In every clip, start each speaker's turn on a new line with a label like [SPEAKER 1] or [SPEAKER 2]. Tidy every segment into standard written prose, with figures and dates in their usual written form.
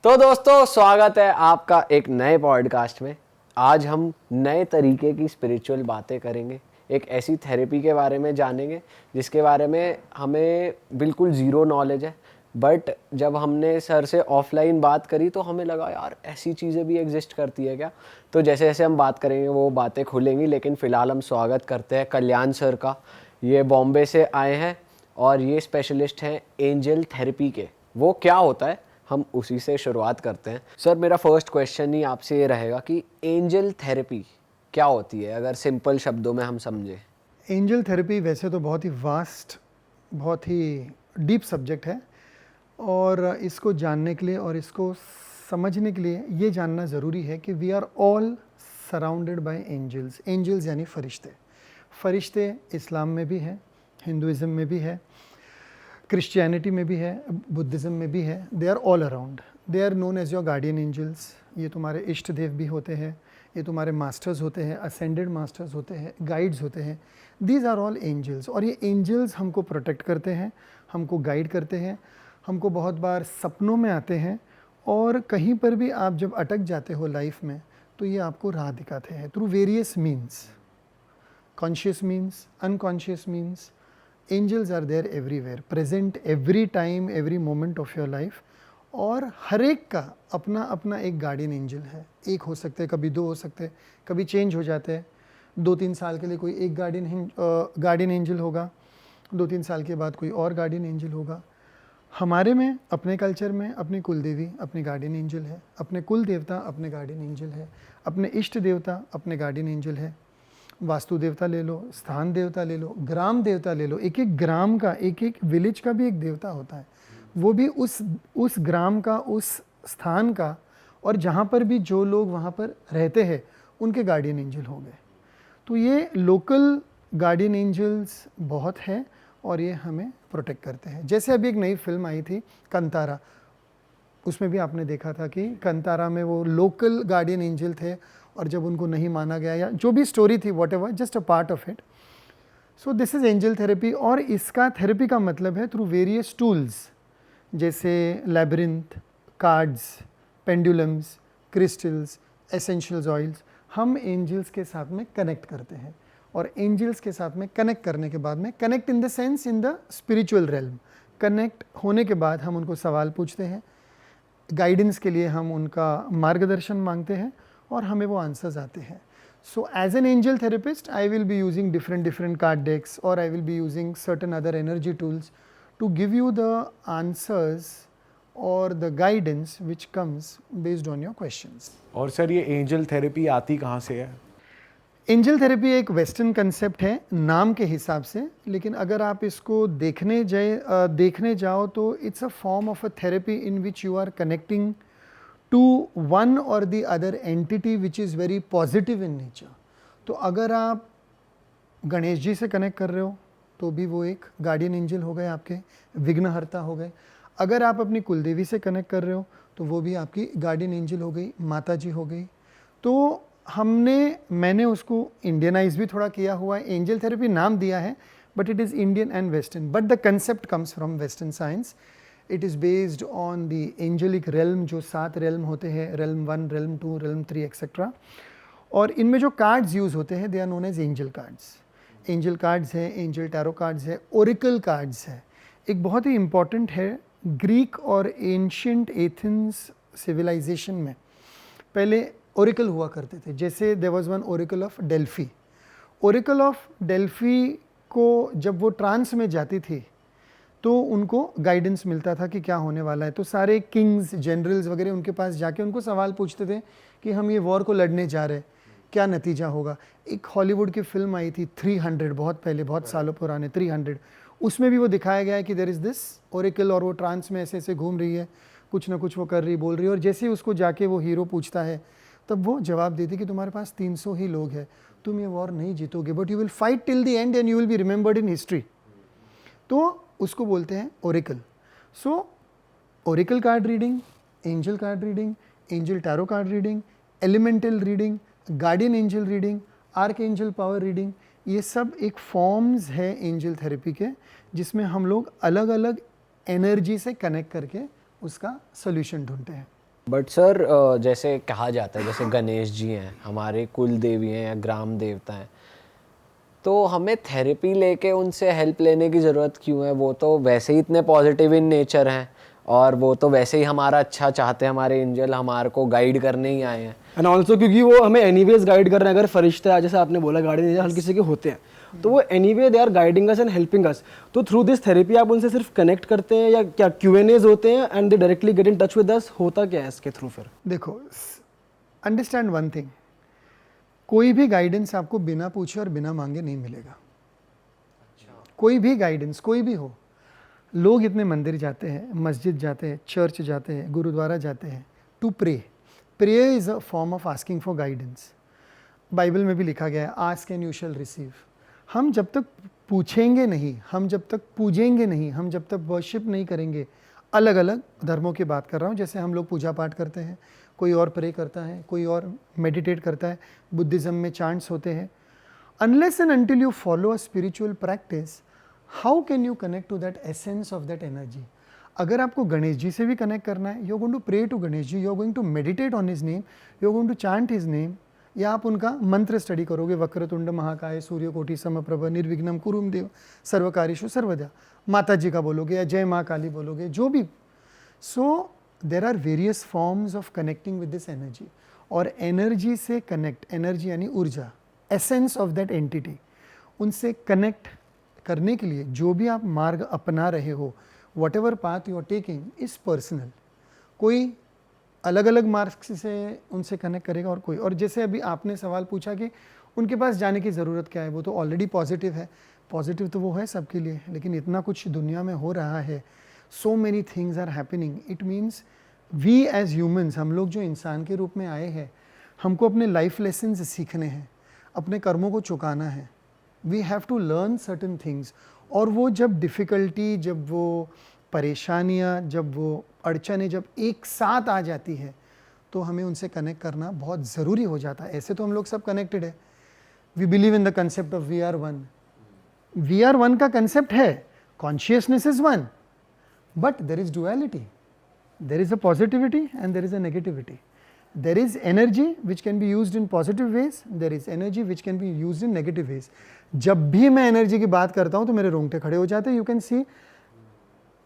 [SPEAKER 1] तो दोस्तों स्वागत है आपका एक नए पॉडकास्ट में। आज हम नए तरीके की स्पिरिचुअल बातें करेंगे, एक ऐसी थेरेपी के बारे में जानेंगे जिसके बारे में हमें बिल्कुल ज़ीरो नॉलेज है। बट जब हमने सर से ऑफलाइन बात करी तो हमें लगा यार ऐसी चीज़ें भी एग्जिस्ट करती है क्या। तो जैसे जैसे हम बात करेंगे वो बातें खुलेंगी, लेकिन फ़िलहाल हम स्वागत करते हैं कल्याण सर का। ये बॉम्बे से आए हैं और ये स्पेशलिस्ट हैं एंजल थेरेपी के। वो क्या होता है हम उसी से शुरुआत करते हैं। सर मेरा फर्स्ट क्वेश्चन ही आपसे ये रहेगा कि एंजल थेरेपी क्या होती है, अगर सिंपल शब्दों में हम समझें।
[SPEAKER 2] एंजल थेरेपी वैसे तो बहुत ही वास्ट, बहुत ही डीप सब्जेक्ट है और इसको जानने के लिए और इसको समझने के लिए ये जानना ज़रूरी है कि we are all surrounded by angels. Angels यानी फरिश्ते। फरिश्ते इस्लाम में भी है, हिंदुइज़म में भी है, क्रिश्चियनिटी में भी है, बुद्धिज़्म में भी है। They are all around. They are known as your guardian angels. ये तुम्हारे इष्ट देव भी होते हैं, ये तुम्हारे मास्टर्स होते हैं, असेंडेड मास्टर्स होते हैं, गाइड्स होते हैं। These are all angels. और ये एंजल्स हमको प्रोटेक्ट करते हैं, हमको गाइड करते हैं, हमको बहुत बार सपनों में आते हैं। और कहीं पर भी आप जब अटक जाते हो लाइफ में तो ये आपको राह दिखाते हैं through various means, conscious means, unconscious means. Angels are there everywhere, present every time, every moment of your life. और हर एक का अपना अपना एक गार्डियन एंजल है। एक हो सकते हैं, कभी दो हो सकते हैं, कभी चेंज हो जाते हैं। 2-3 साल के लिए कोई एक गार्डियन एंजल होगा, 2-3 साल के बाद कोई और गार्डियन एंजल होगा। हमारे में, अपने कल्चर में, अपनी कुल देवी अपने गार्डियन एंजल है, अपने कुल देवता अपने गार्डियन एंजल है, अपने इष्ट देवता अपने गार्डियन एंजल है। वास्तु देवता ले लो, स्थान देवता ले लो, ग्राम देवता ले लो। एक एक ग्राम का, एक एक विलेज का भी एक देवता होता है। वो भी उस ग्राम का, उस स्थान का, और जहाँ पर भी जो लोग वहाँ पर रहते हैं उनके गार्डियन एंजल हो गए। तो ये लोकल गार्डियन एंजल्स बहुत है और ये हमें प्रोटेक्ट करते हैं। जैसे अभी एक नई फिल्म आई थी कंतारा, उसमें भी आपने देखा था कि कंतारा में वो लोकल गार्डियन एंजल थे और जब उनको नहीं माना गया, या जो भी स्टोरी थी, what ever, just a part of it. So this is angel therapy. और इसका थेरेपी का मतलब है थ्रू वेरियस टूल्स, जैसे labyrinth, cards, pendulums, crystals, essentials oils. हम एंजल्स के साथ में कनेक्ट करते हैं। और एंजल्स के साथ में कनेक्ट करने के बाद में, connect in the sense in the spiritual realm, connect होने के बाद हम उनको सवाल पूछते हैं, गाइडेंस के लिए हम उनका मार्गदर्शन मांगते हैं और हमें वो आंसर्स आते हैं। So as an angel therapist I will be using different card decks, और I will be using certain other energy tools to give you the answers or the guidance which comes based on your questions.
[SPEAKER 3] और sir ये angel therapy आती कहाँ से है?
[SPEAKER 2] Angel therapy एक western concept है नाम के हिसाब से, लेकिन अगर आप इसको देखने जाओ तो it's a form of a therapy in which you are connecting to one or the other entity which is very positive in nature. तो अगर आप गणेश जी से कनेक्ट कर रहे हो तो भी वो एक गार्डियन एंजल हो गए, आपके विघ्नहर्ता हो गए। अगर आप अपनी कुलदेवी से कनेक्ट कर रहे हो तो वो भी आपकी गार्डियन एंजल हो गई, माता जी हो गई। तो मैंने उसको इंडियनाइज भी थोड़ा किया हुआ है, एंजल थेरेपी नाम दिया है, but it is Indian and western. But the concept comes from western science. It is based on the angelic realm, जो 7 रेल्म होते हैं, रेल्म 1, रेल्म 2, रेल्म 3 एक्सेट्रा। और इनमें जो कार्ड्स यूज़ होते हैं they are known as angel cards. Angel cards है, angel tarot cards है, ओरिकल कार्ड्स है। एक बहुत ही इंपॉर्टेंट है, ग्रीक और एंशियंट एथेंस सिविलाइजेशन में पहले ओरिकल हुआ करते थे। जैसे there was one oracle of Delphi. Oracle of Delphi को जब वो ट्रांस में जाती थी तो उनको गाइडेंस मिलता था कि क्या होने वाला है। तो सारे किंग्स, जनरल्स वगैरह उनके पास जाके उनको सवाल पूछते थे कि हम ये वॉर को लड़ने जा रहे हैं, क्या नतीजा होगा। एक हॉलीवुड की फिल्म आई थी 300, बहुत पहले, बहुत सालों पुराने, 300। उसमें भी वो दिखाया गया है कि देयर इज़ दिस ओरिकल, और वो ट्रांस में ऐसे ऐसे घूम रही है, कुछ ना कुछ वो कर रही, बोल रही है। और जैसे ही उसको जाके वो हीरो पूछता है तब वो जवाब देती कि तुम्हारे पास 300 ही लोग हैं, तुम ये वॉर नहीं जीतोगे, but you will fight till the end and you will be remembered in history. तो उसको बोलते हैं oracle. So oracle card reading, angel card reading, angel tarot card reading, elemental reading, guardian angel reading, archangel power reading, ये सब एक forms है angel therapy के, जिसमें हम लोग अलग अलग एनर्जी से कनेक्ट करके उसका सोल्यूशन ढूंढते हैं।
[SPEAKER 1] बट सर जैसे कहा जाता है, जैसे गणेश जी हैं हमारे कुल देवी हैं या ग्राम देवता हैं, तो हमें थेरेपी लेके उनसे हेल्प लेने की ज़रूरत क्यों है? वो तो वैसे ही इतने पॉजिटिव इन नेचर हैं और वो तो वैसे ही हमारा अच्छा चाहते हैं, हमारे एंजल हमारे को गाइड करने ही आए हैं।
[SPEAKER 4] एंड ऑल्सो क्योंकि वो हमें एनीवेज गाइड कर रहे हैं। अगर फरिश्ते जैसे आपने बोला गाइडेंस हर किसी के होते हैं, तो वो anyway they are guiding us and helping us. तो थ्रू दिस थेरेपी आप उनसे सिर्फ कनेक्ट करते हैं या क्या Q&As होते हैं and they directly get in touch with us? होता क्या है इसके थ्रू फिर?
[SPEAKER 2] देखो, अंडरस्टैंड वन थिंग, कोई भी गाइडेंस आपको बिना पूछे और बिना मांगे नहीं मिलेगा। कोई भी गाइडेंस, कोई भी हो। लोग इतने मंदिर जाते हैं, मस्जिद जाते हैं, चर्च जाते हैं, गुरुद्वारा जाते हैं to pray. Prayer is a form of asking for guidance. Bible में भी लिखा गया है, ask and you shall receive. हम जब तक पूछेंगे नहीं, हम जब तक पूजेंगे नहीं, हम जब तक वर्शिप नहीं करेंगे, अलग अलग धर्मों की बात कर रहा हूँ, जैसे हम लोग पूजा पाठ करते हैं, कोई और प्रे करता है, कोई और मेडिटेट करता है, बुद्धिज़्म में चांट्स होते हैं। Unless and until you follow a spiritual practice, how can you connect to that essence of that energy? अगर आपको गणेश जी से भी कनेक्ट करना है, you are going to pray to Ganesh ji, you are going to meditate on his name, you are going to chant his name, या आप उनका मंत्र स्टडी करोगे, वक्रतुंड महाकाय सूर्यकोटि समप्रभ निर्विघ्नं कुरुम देव सर्वकार्येषु सर्वदा, माता जी का बोलोगे या जय माँ काली बोलोगे, जो भी। So there are various forms of connecting with this energy. और एनर्जी से कनेक्ट, एनर्जी यानी ऊर्जा, एसेंस ऑफ दैट एंटिटी, उनसे कनेक्ट करने के लिए जो भी आप मार्ग अपना रहे हो, whatever path you are taking is personal. कोई अलग अलग मार्ग से उनसे कनेक्ट करेगा और कोई। और जैसे अभी आपने सवाल पूछा कि उनके पास जाने की ज़रूरत क्या है, वो तो ऑलरेडी पॉजिटिव है। पॉजिटिव तो वो है सबके लिए, लेकिन इतना कुछ दुनिया में हो रहा है, so many things are happening. It means we as humans, हम लोग जो इंसान के रूप में आए हैं, हमको अपने लाइफ लेसन्स सीखने हैं, अपने कर्मों को चुकाना है। We have to learn certain things. और वो जब डिफ़िकल्टी, जब वो परेशानियाँ, जब वो अड़चनें जब एक साथ आ जाती है, तो हमें उनसे कनेक्ट करना बहुत ज़रूरी हो जाता है। ऐसे तो हम लोग सब कनेक्टेड है। We believe in the concept of we are one. We are one का कंसेप्ट है, consciousness is one, but there is duality. There is a positivity and there is a negativity. There is energy which can be used in positive ways, there is energy which can be used in negative ways. जब भी मैं energy की बात करता हूँ तो मेरे रोंगटे खड़े हो जाते हैं। यू कैन सी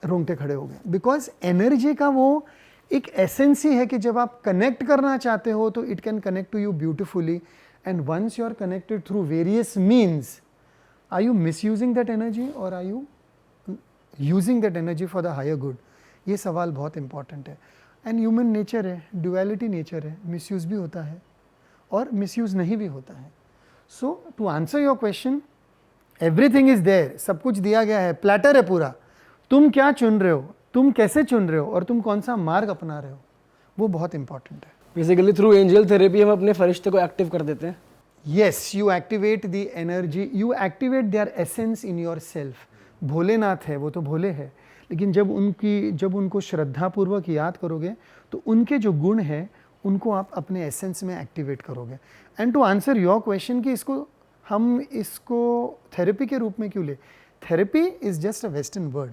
[SPEAKER 2] रोंगटे खड़े हो गए, बिकॉज एनर्जी का वो एक एसेंस ही है कि जब आप कनेक्ट करना चाहते हो तो it can connect to you beautifully. And once you are connected through various means, are you misusing that energy or are you using that energy for the higher good? ये सवाल बहुत important है। And human nature है, duality nature है, misuse भी होता है और मिसयूज़ नहीं भी होता है। So to answer your question, everything is there, सब कुछ दिया गया है, प्लेटर है पूरा। तुम क्या चुन रहे हो, तुम कैसे चुन रहे हो और तुम कौन सा मार्ग अपना रहे हो, वो बहुत इंपॉर्टेंट है।
[SPEAKER 4] बेसिकली थ्रू एंजल थेरेपी हम अपने फरिश्ते को एक्टिव कर देते हैं।
[SPEAKER 2] Yes, you activate the energy, you activate their essence in yourself. Bholenath है, वो तो भोले है, लेकिन जब उनको श्रद्धापूर्वक याद करोगे तो उनके जो गुण हैं उनको आप अपने एसेंस में एक्टिवेट करोगे। And to answer your question कि हम इसको थेरेपी के रूप में क्यों ले, therapy is just a western word.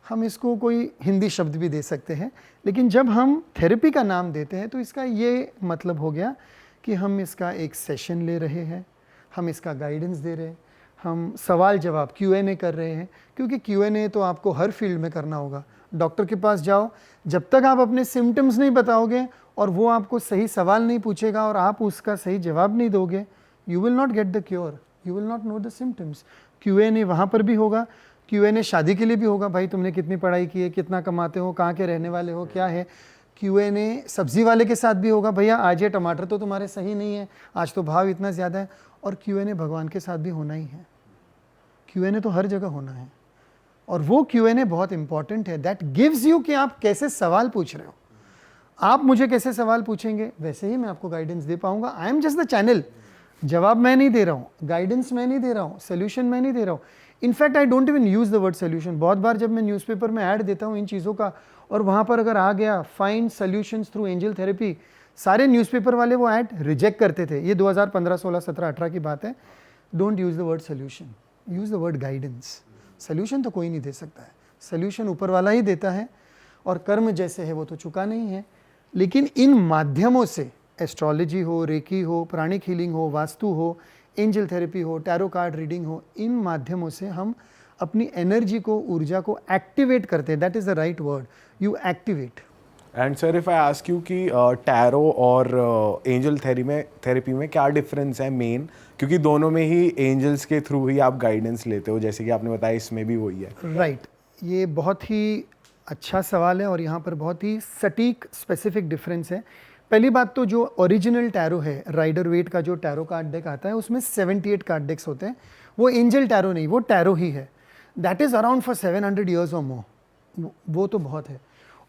[SPEAKER 2] हम इसको कोई हिंदी शब्द भी दे सकते हैं, लेकिन जब हम थेरेपी का नाम देते हैं तो इसका ये मतलब हो गया कि हम इसका एक सेशन ले रहे हैं, हम इसका गाइडेंस दे रहे हैं, हम सवाल जवाब Q&A कर रहे हैं। क्योंकि Q&A तो आपको हर फील्ड में करना होगा। डॉक्टर के पास जाओ, जब तक आप अपने सिम्टम्स नहीं बताओगे और वो आपको सही सवाल नहीं पूछेगा और आप उसका सही जवाब नहीं दोगे, you will not get the cure, you will not know the symptoms. Q&A वहाँ पर भी होगा, Q&A शादी के लिए भी होगा, भाई तुमने कितनी पढ़ाई की है, कितना कमाते हो, कहाँ के रहने वाले हो, क्या है। Q&A सब्जी वाले के साथ भी होगा, भैया आज ये टमाटर तो तुम्हारे सही नहीं है, आज तो भाव इतना ज़्यादा है। और Q&A भगवान के साथ भी होना ही है। Q&A तो हर जगह होना है और वो Q&A बहुत इंपॉर्टेंट है। दैट गिव्स यू कि आप कैसे सवाल पूछ रहे हो। आप मुझे कैसे सवाल पूछेंगे वैसे ही मैं आपको गाइडेंस दे पाऊंगा। I am just the channel. जवाब मैं नहीं दे रहा हूँ, गाइडेंस मैं नहीं दे रहा हूँ, सोल्यूशन मैं नहीं दे रहा हूँ। In fact I don't even use the word solution. बहुत बार जब मैं न्यूज़पेपर में ऐड देता हूँ इन चीज़ों का और वहाँ पर अगर आ गया find solutions through angel therapy, सारे न्यूज़पेपर वाले वो ऐड रिजेक्ट करते थे। ये 2015, 16, 17, 18 की बात है। Don't use the word solution, use the word guidance. Solution तो कोई नहीं दे सकता है, सोल्यूशन ऊपर वाला ही देता है और कर्म जैसे है वो तो चुका नहीं है। लेकिन इन माध्यमों से, एस्ट्रोलॉजी हो, रेकी हो, प्राणिक हीलिंग हो, वास्तु हो, एंजल थेरेपी हो, टैरो कार्ड रीडिंग हो, इन माध्यमों से हम अपनी एनर्जी को, ऊर्जा को एक्टिवेट करते हैं. That is the right word, you activate.
[SPEAKER 3] And sir if I ask you कि टैरो और एंजल थेरेपी में क्या डिफरेंस है मेन, क्योंकि दोनों में ही एंजल्स के थ्रू ही आप गाइडेंस लेते हो, जैसे कि आपने बताया इसमें भी वही है.
[SPEAKER 2] राइट. ये बहुत ही अच्छा सवाल है और यहाँ पर बहुत ही सटीक स्पेसिफिक डिफरेंस है. पहली बात तो जो ओरिजिनल टैरो है, राइडर वेट का जो टैरो कार्ड डेक आता है, उसमें 78 कार्ड डेक्स होते हैं. वो एंजल टैरो नहीं, वो टैरो ही है. That is around for 700 years और मोर. वो तो बहुत है.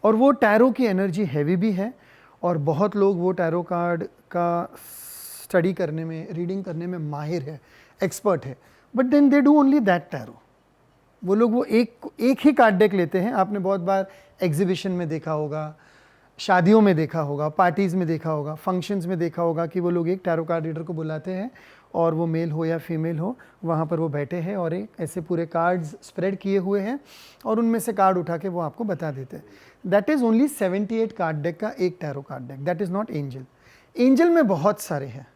[SPEAKER 2] और वो टैरो की एनर्जी हैवी भी है और बहुत लोग वो टैरो कार्ड का स्टडी करने में, रीडिंग करने में माहिर है, एक्सपर्ट है. But then they do only that tarot. वो लोग वो एक ही कार्ड डेक लेते हैं. आपने बहुत बार एग्जीबिशन में देखा होगा, शादियों में देखा होगा, पार्टीज़ में देखा होगा, फंक्शंस में देखा होगा कि वो लोग एक टैरो कार्ड रीडर को बुलाते हैं और वो मेल हो या फीमेल हो, वहाँ पर वो बैठे हैं और एक ऐसे पूरे कार्ड्स स्प्रेड किए हुए हैं और उनमें से कार्ड उठा के वो आपको बता देते हैं. That is only 78 card deck का एक tarot card deck. That is not angel. Angel में बहुत सारे हैं.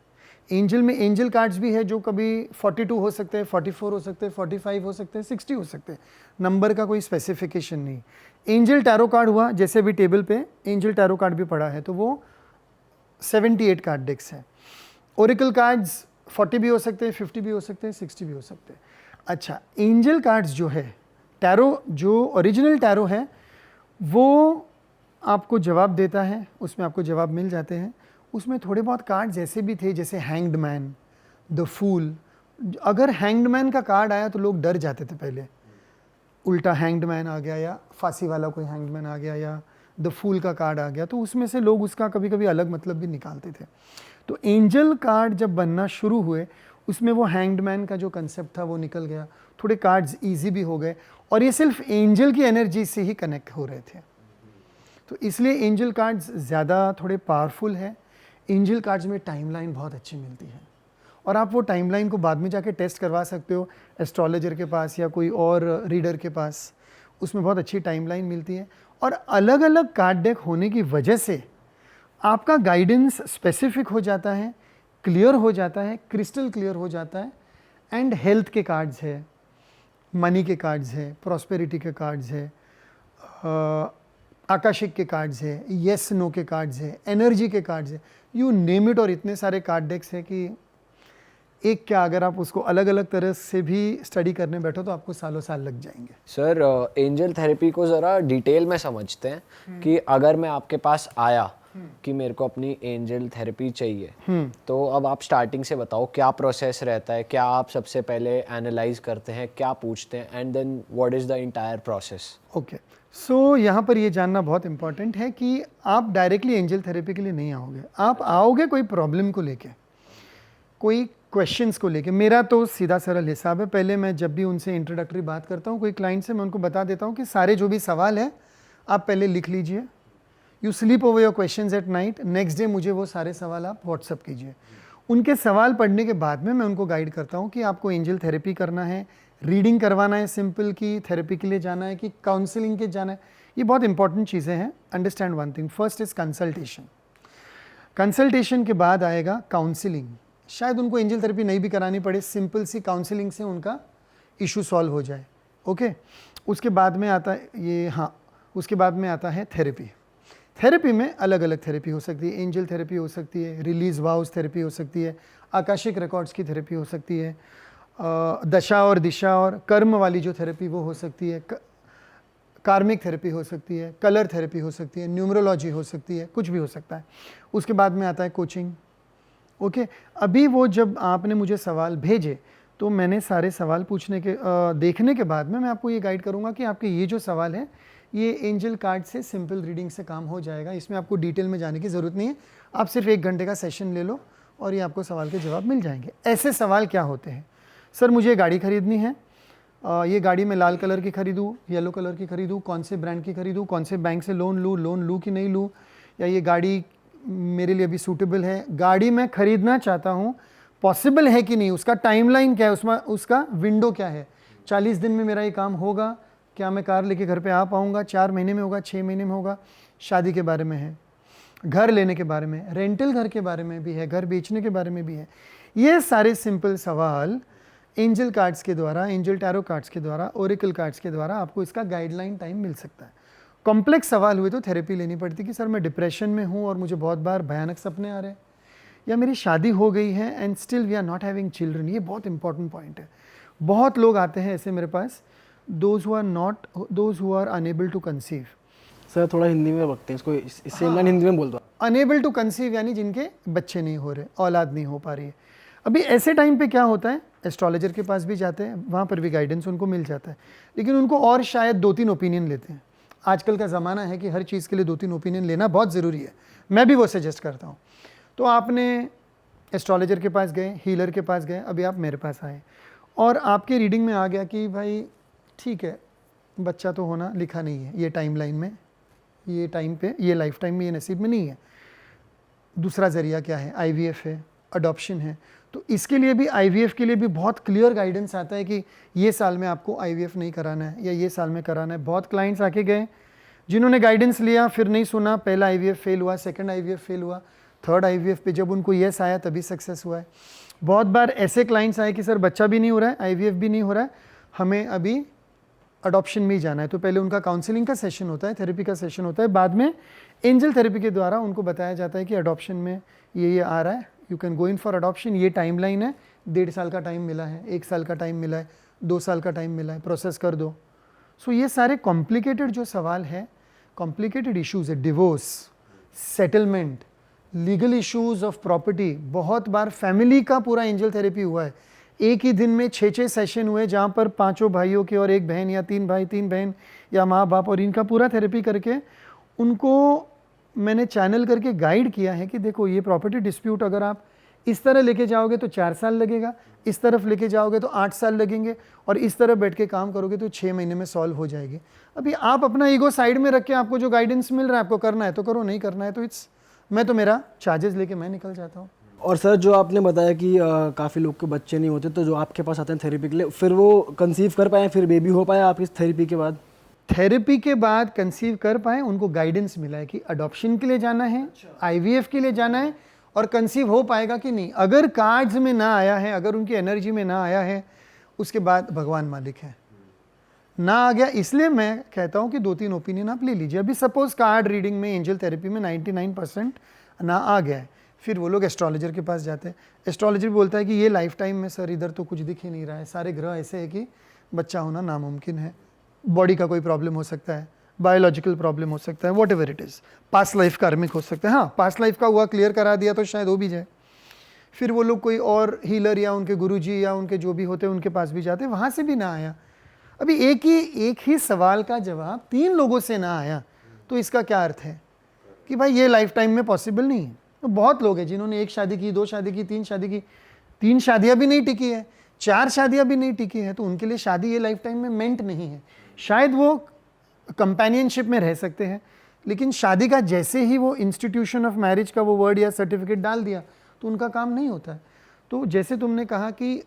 [SPEAKER 2] एंजल में एंजल कार्ड्स भी है जो कभी 42 हो सकते हैं, 44 हो सकते हैं, 45 हो सकते हैं, 60 हो सकते हैं. नंबर का कोई स्पेसिफिकेशन नहीं. एंजल टैरो कार्ड हुआ, जैसे भी टेबल पे एंजल टैरो कार्ड भी पड़ा है, तो वो 78 कार्ड डेक्स है. ओरेकल कार्ड्स 40 भी हो सकते हैं, 50 भी हो सकते हैं, 60 भी हो सकते हैं. अच्छा, एंजल कार्ड्स जो है, टैरो जो ओरिजिनल टैरो है, वो आपको जवाब देता है, उसमें आपको जवाब मिल जाते हैं. उसमें थोड़े बहुत कार्ड्स ऐसे भी थे जैसे हैंग्ड मैन, द फूल. अगर हैंग्ड मैन का कार्ड आया तो लोग डर जाते थे पहले. उल्टा हैंग्ड मैन आ गया या फांसी वाला कोई हैंग्ड मैन आ गया या द फूल का कार्ड आ गया, तो उसमें से लोग उसका कभी कभी अलग मतलब भी निकालते थे. तो एंजल कार्ड जब बनना शुरू हुए, उसमें वो हैंग्ड मैन का जो कंसेप्ट था वो निकल गया. थोड़े कार्ड्स ईजी भी हो गए और ये सिर्फ एंजल की एनर्जी से ही कनेक्ट हो रहे थे. तो इसलिए एंजल कार्ड्स ज़्यादा थोड़े पावरफुल है. एंजल कार्ड्स में टाइमलाइन बहुत अच्छी मिलती है और आप वो टाइमलाइन को बाद में जाके टेस्ट करवा सकते हो एस्ट्रोलॉजर के पास या कोई और रीडर के पास. उसमें बहुत अच्छी टाइमलाइन मिलती है और अलग अलग कार्ड डेक होने की वजह से आपका गाइडेंस स्पेसिफिक हो जाता है, क्लियर हो जाता है, क्रिस्टल क्लियर हो जाता है. एंड हेल्थ के कार्ड्स है, मनी के कार्ड्स है, प्रॉस्पेरिटी के कार्ड्स है, आकाशिक के कार्ड्स है, येस नो के कार्ड्स है, एनर्जी के कार्ड्स है, यू नेम इट. और इतने सारे कार्ड डेक्स हैं कि एक क्या, अगर आप उसको अलग अलग तरह से भी स्टडी करने बैठो तो आपको सालों साल लग जाएंगे.
[SPEAKER 1] सर एंजल थेरेपी को ज़रा डिटेल में समझते हैं कि अगर मैं आपके पास आया कि मेरे को अपनी एंजल थेरेपी चाहिए, तो अब आप स्टार्टिंग से बताओ क्या प्रोसेस रहता है, क्या आप सबसे पहले एनालाइज करते हैं, क्या पूछते हैं, and then what is the entire process.
[SPEAKER 2] Okay, so यहाँ पर ये जानना बहुत इंपॉर्टेंट है कि आप डायरेक्टली एंजल थेरेपी के लिए नहीं आओगे. आप आओगे कोई प्रॉब्लम को लेके, कोई क्वेश्चंस को लेके. मेरा तो सीधा सरल हिसाब है, पहले मैं जब भी उनसे इंट्रोडक्टरी बात करता हूँ कोई क्लाइंट से, मैं उनको बता देता हूँ कि सारे जो भी सवाल है आप पहले लिख लीजिए. You sleep over your questions at night. Next day मुझे वो सारे सवाल आप व्हाट्सअप कीजिए. उनके सवाल पढ़ने के बाद में मैं उनको गाइड करता हूँ कि आपको एंजल थेरेपी करना है, रीडिंग करवाना है सिंपल, की थेरेपी के लिए जाना है कि काउंसलिंग के जाना है. ये बहुत इंपॉर्टेंट चीज़ें हैं. Understand one thing, first is consultation. Consultation के बाद आएगा काउंसलिंग. शायद उनको एंजल थेरेपी नहीं भी करानी पड़े, सिंपल सी काउंसलिंग से उनका इशू सॉल्व हो जाए. ओके, उसके बाद में आता है ये, हाँ, उसके बाद में आता है थेरेपी. थेरेपी में अलग अलग थेरेपी हो सकती है. एंजल थेरेपी हो सकती है, रिलीज वाउस थेरेपी हो सकती है, आकाशिक रिकॉर्ड्स की थेरेपी हो सकती है, दशा और दिशा और कर्म वाली जो थेरेपी वो हो सकती है, कार्मिक थेरेपी हो सकती है, कलर थेरेपी हो सकती है, न्यूमरोलॉजी हो सकती है, कुछ भी हो सकता है. उसके बाद में आता है कोचिंग. ओके, अभी वो जब आपने मुझे सवाल भेजे तो मैंने सारे सवाल पूछने के देखने के बाद में मैं आपको ये गाइड करूँगा कि आपके ये जो सवाल है ये एंजल कार्ड से सिंपल रीडिंग से काम हो जाएगा. इसमें आपको डिटेल में जाने की ज़रूरत नहीं है. आप सिर्फ 1 घंटे का सेशन ले लो और ये आपको सवाल के जवाब मिल जाएंगे. ऐसे सवाल क्या होते हैं, सर मुझे गाड़ी खरीदनी है, ये गाड़ी मैं लाल कलर की खरीदूँ, येलो कलर की खरीदूँ, कौन से ब्रांड की खरीदूँ, कौन से बैंक से लोन लूँ कि नहीं लूँ, या ये गाड़ी मेरे लिए अभी सूटेबल है, गाड़ी मैं खरीदना चाहता हूँ, पॉसिबल है कि नहीं, उसका टाइमलाइन क्या है, उसका विंडो क्या है, 40 दिन में मेरा ये काम होगा, क्या मैं कार लेके घर पे आ पाऊँगा, 4 महीने में होगा, 6 महीने में होगा. शादी के बारे में है. घर लेने के बारे में, रेंटल घर के बारे में भी है, घर बेचने के बारे में भी है। ये सारे सिंपल सवाल एंजल कार्ड्स के द्वारा, एंजल टैरो कार्ड्स के द्वारा, ओरेकल कार्ड्स के द्वारा आपको इसका गाइडलाइन टाइम मिल सकता है। कॉम्प्लेक्स सवाल हुए तो थेरेपी लेनी पड़ती कि सर मैं डिप्रेशन में हूँ और मुझे बहुत बार भयानक सपने आ रहे हैं, या मेरी शादी हो गई है and still we are not having children. ये बहुत इंपॉर्टेंट पॉइंट है। बहुत लोग आते हैं ऐसे मेरे पास, those who are unable to conceive.
[SPEAKER 4] Sir थोड़ा हिंदी में रखते हैं इसको, इससे लाइन हिंदी में बोल दो।
[SPEAKER 2] अनेबल टू कंसीव यानी जिनके बच्चे नहीं हो रहे, औलाद नहीं हो पा रही है। अभी ऐसे टाइम पे क्या होता है, एस्ट्रोलॉजर के पास भी जाते हैं, वहाँ पर भी गाइडेंस उनको मिल जाता है, लेकिन उनको और शायद 2-3 ओपिनियन लेते हैं। आजकल का ज़माना है कि हर चीज़ के लिए 2-3 ओपिनियन लेना बहुत ज़रूरी है, मैं भी वो सजेस्ट करता हूँ। तो आपने एस्ट्रोलॉजर के पास गए, हीलर के पास गए, अभी आप मेरे पास आए और आपके रीडिंग में आ गया कि भाई ठीक है, बच्चा तो होना लिखा नहीं है ये टाइमलाइन में, ये टाइम पे, ये लाइफ टाइम में, ये नसीब में नहीं है। दूसरा ज़रिया क्या है, IVF है, अडॉप्शन है। तो इसके लिए भी, IVF के लिए भी बहुत क्लियर गाइडेंस आता है कि ये साल में आपको IVF नहीं कराना है या ये साल में कराना है। बहुत क्लाइंट्स आके गए जिन्होंने गाइडेंस लिया, फिर नहीं सुना, पहला IVF फेल हुआ, सेकंड IVF फेल हुआ, थर्ड IVF पे जब उनको येस आया तभी सक्सेस हुआ है। बहुत बार ऐसे क्लाइंट्स आए कि सर बच्चा भी नहीं हो रहा है, IVF भी नहीं हो रहा है, हमें अभी अडॉप्शन में ही जाना है। तो पहले उनका काउंसलिंग का सेशन होता है, थेरेपी का सेशन होता है, बाद में एंजल थेरेपी के द्वारा उनको बताया जाता है कि अडॉप्शन में ये आ रहा है, you can go in for adoption, ये टाइमलाइन है, 1.5 साल का टाइम मिला है, 1 साल का टाइम मिला है, 2 साल का टाइम मिला है, प्रोसेस कर दो। सो ये सारे कॉम्प्लिकेटेड जो सवाल है, कॉम्प्लिकेटेड इश्यूज है, divorce, settlement, legal issues of property. बहुत बार फैमिली का पूरा एंजल थेरेपी हुआ है, एक ही दिन में 6-6 सेशन हुए जहाँ पर 5 भाइयों के और 1 बहन या 3 भाई 3 बहन या माँ बाप, और इनका पूरा थेरेपी करके उनको मैंने चैनल करके गाइड किया है कि देखो ये प्रॉपर्टी डिस्प्यूट अगर आप इस तरह लेके जाओगे तो 4 साल लगेगा, इस तरफ लेके जाओगे तो 8 साल लगेंगे, और इस तरफ बैठ के काम करोगे तो 6 महीने में सॉल्व हो जाएगी। अभी आप अपना ईगो साइड में रख के आपको जो गाइडेंस मिल रहा है, आपको करना है तो करो, नहीं करना है तो मैं तो मेरा चार्जेस लेके मैं निकल जाता हूँ।
[SPEAKER 4] और सर जो आपने बताया कि काफ़ी लोग के बच्चे नहीं होते, तो जो आपके पास आते हैं थेरेपी के लिए, फिर वो कंसीव कर पाए, फिर बेबी हो पाया आपकी थेरेपी के बाद?
[SPEAKER 2] थेरेपी के बाद कंसीव कर पाए, उनको गाइडेंस मिला है कि अडॉप्शन के लिए जाना है, IVF के लिए जाना है, और कंसीव हो पाएगा कि नहीं। अगर कार्ड्स में ना आया है, अगर उनकी एनर्जी में ना आया है, उसके बाद भगवान मालिक है। ना आ गया, इसलिए मैं कहता हूँ कि 2-3 ओपिनियन आप ले लीजिए। अभी सपोज कार्ड रीडिंग में, एंजल थेरेपी में 99% ना आ गया है, फिर वो लोग एस्ट्रोलॉजर के पास जाते हैं। एस्ट्रोलॉजर बोलता है कि ये लाइफ टाइम में सर इधर तो कुछ दिख ही नहीं रहा है, सारे ग्रह ऐसे है कि बच्चा होना नामुमकिन है, बॉडी का कोई प्रॉब्लम हो सकता है, बायोलॉजिकल प्रॉब्लम हो सकता है, what ever it is, past life कार्मिक हो सकता है। हाँ, पास्ट लाइफ का हुआ, क्लियर करा दिया तो शायद हो भी जाए। फिर वो लोग कोई और हीलर या उनके गुरुजी या उनके जो भी होते हैं उनके पास भी जाते हैं, वहाँ से भी ना आया। अभी एक ही सवाल का जवाब 3 लोगों से ना आया, तो इसका क्या अर्थ है कि भाई ये लाइफ टाइम में पॉसिबल नहीं है। तो बहुत लोग हैं जिन्होंने 1 शादी की, 2 शादी की, 3 शादी की, 3 शादियाँ भी नहीं टिकी है, 4 शादियाँ भी नहीं टिकी है, तो उनके लिए शादी ये लाइफ टाइम में मेंट नहीं है। शायद वो कंपेनियनशिप में रह सकते हैं, लेकिन शादी का जैसे ही वो इंस्टीट्यूशन ऑफ मैरिज का वो वर्ड या सर्टिफिकेट डाल दिया तो उनका काम नहीं होता है। तो जैसे तुमने कहा कि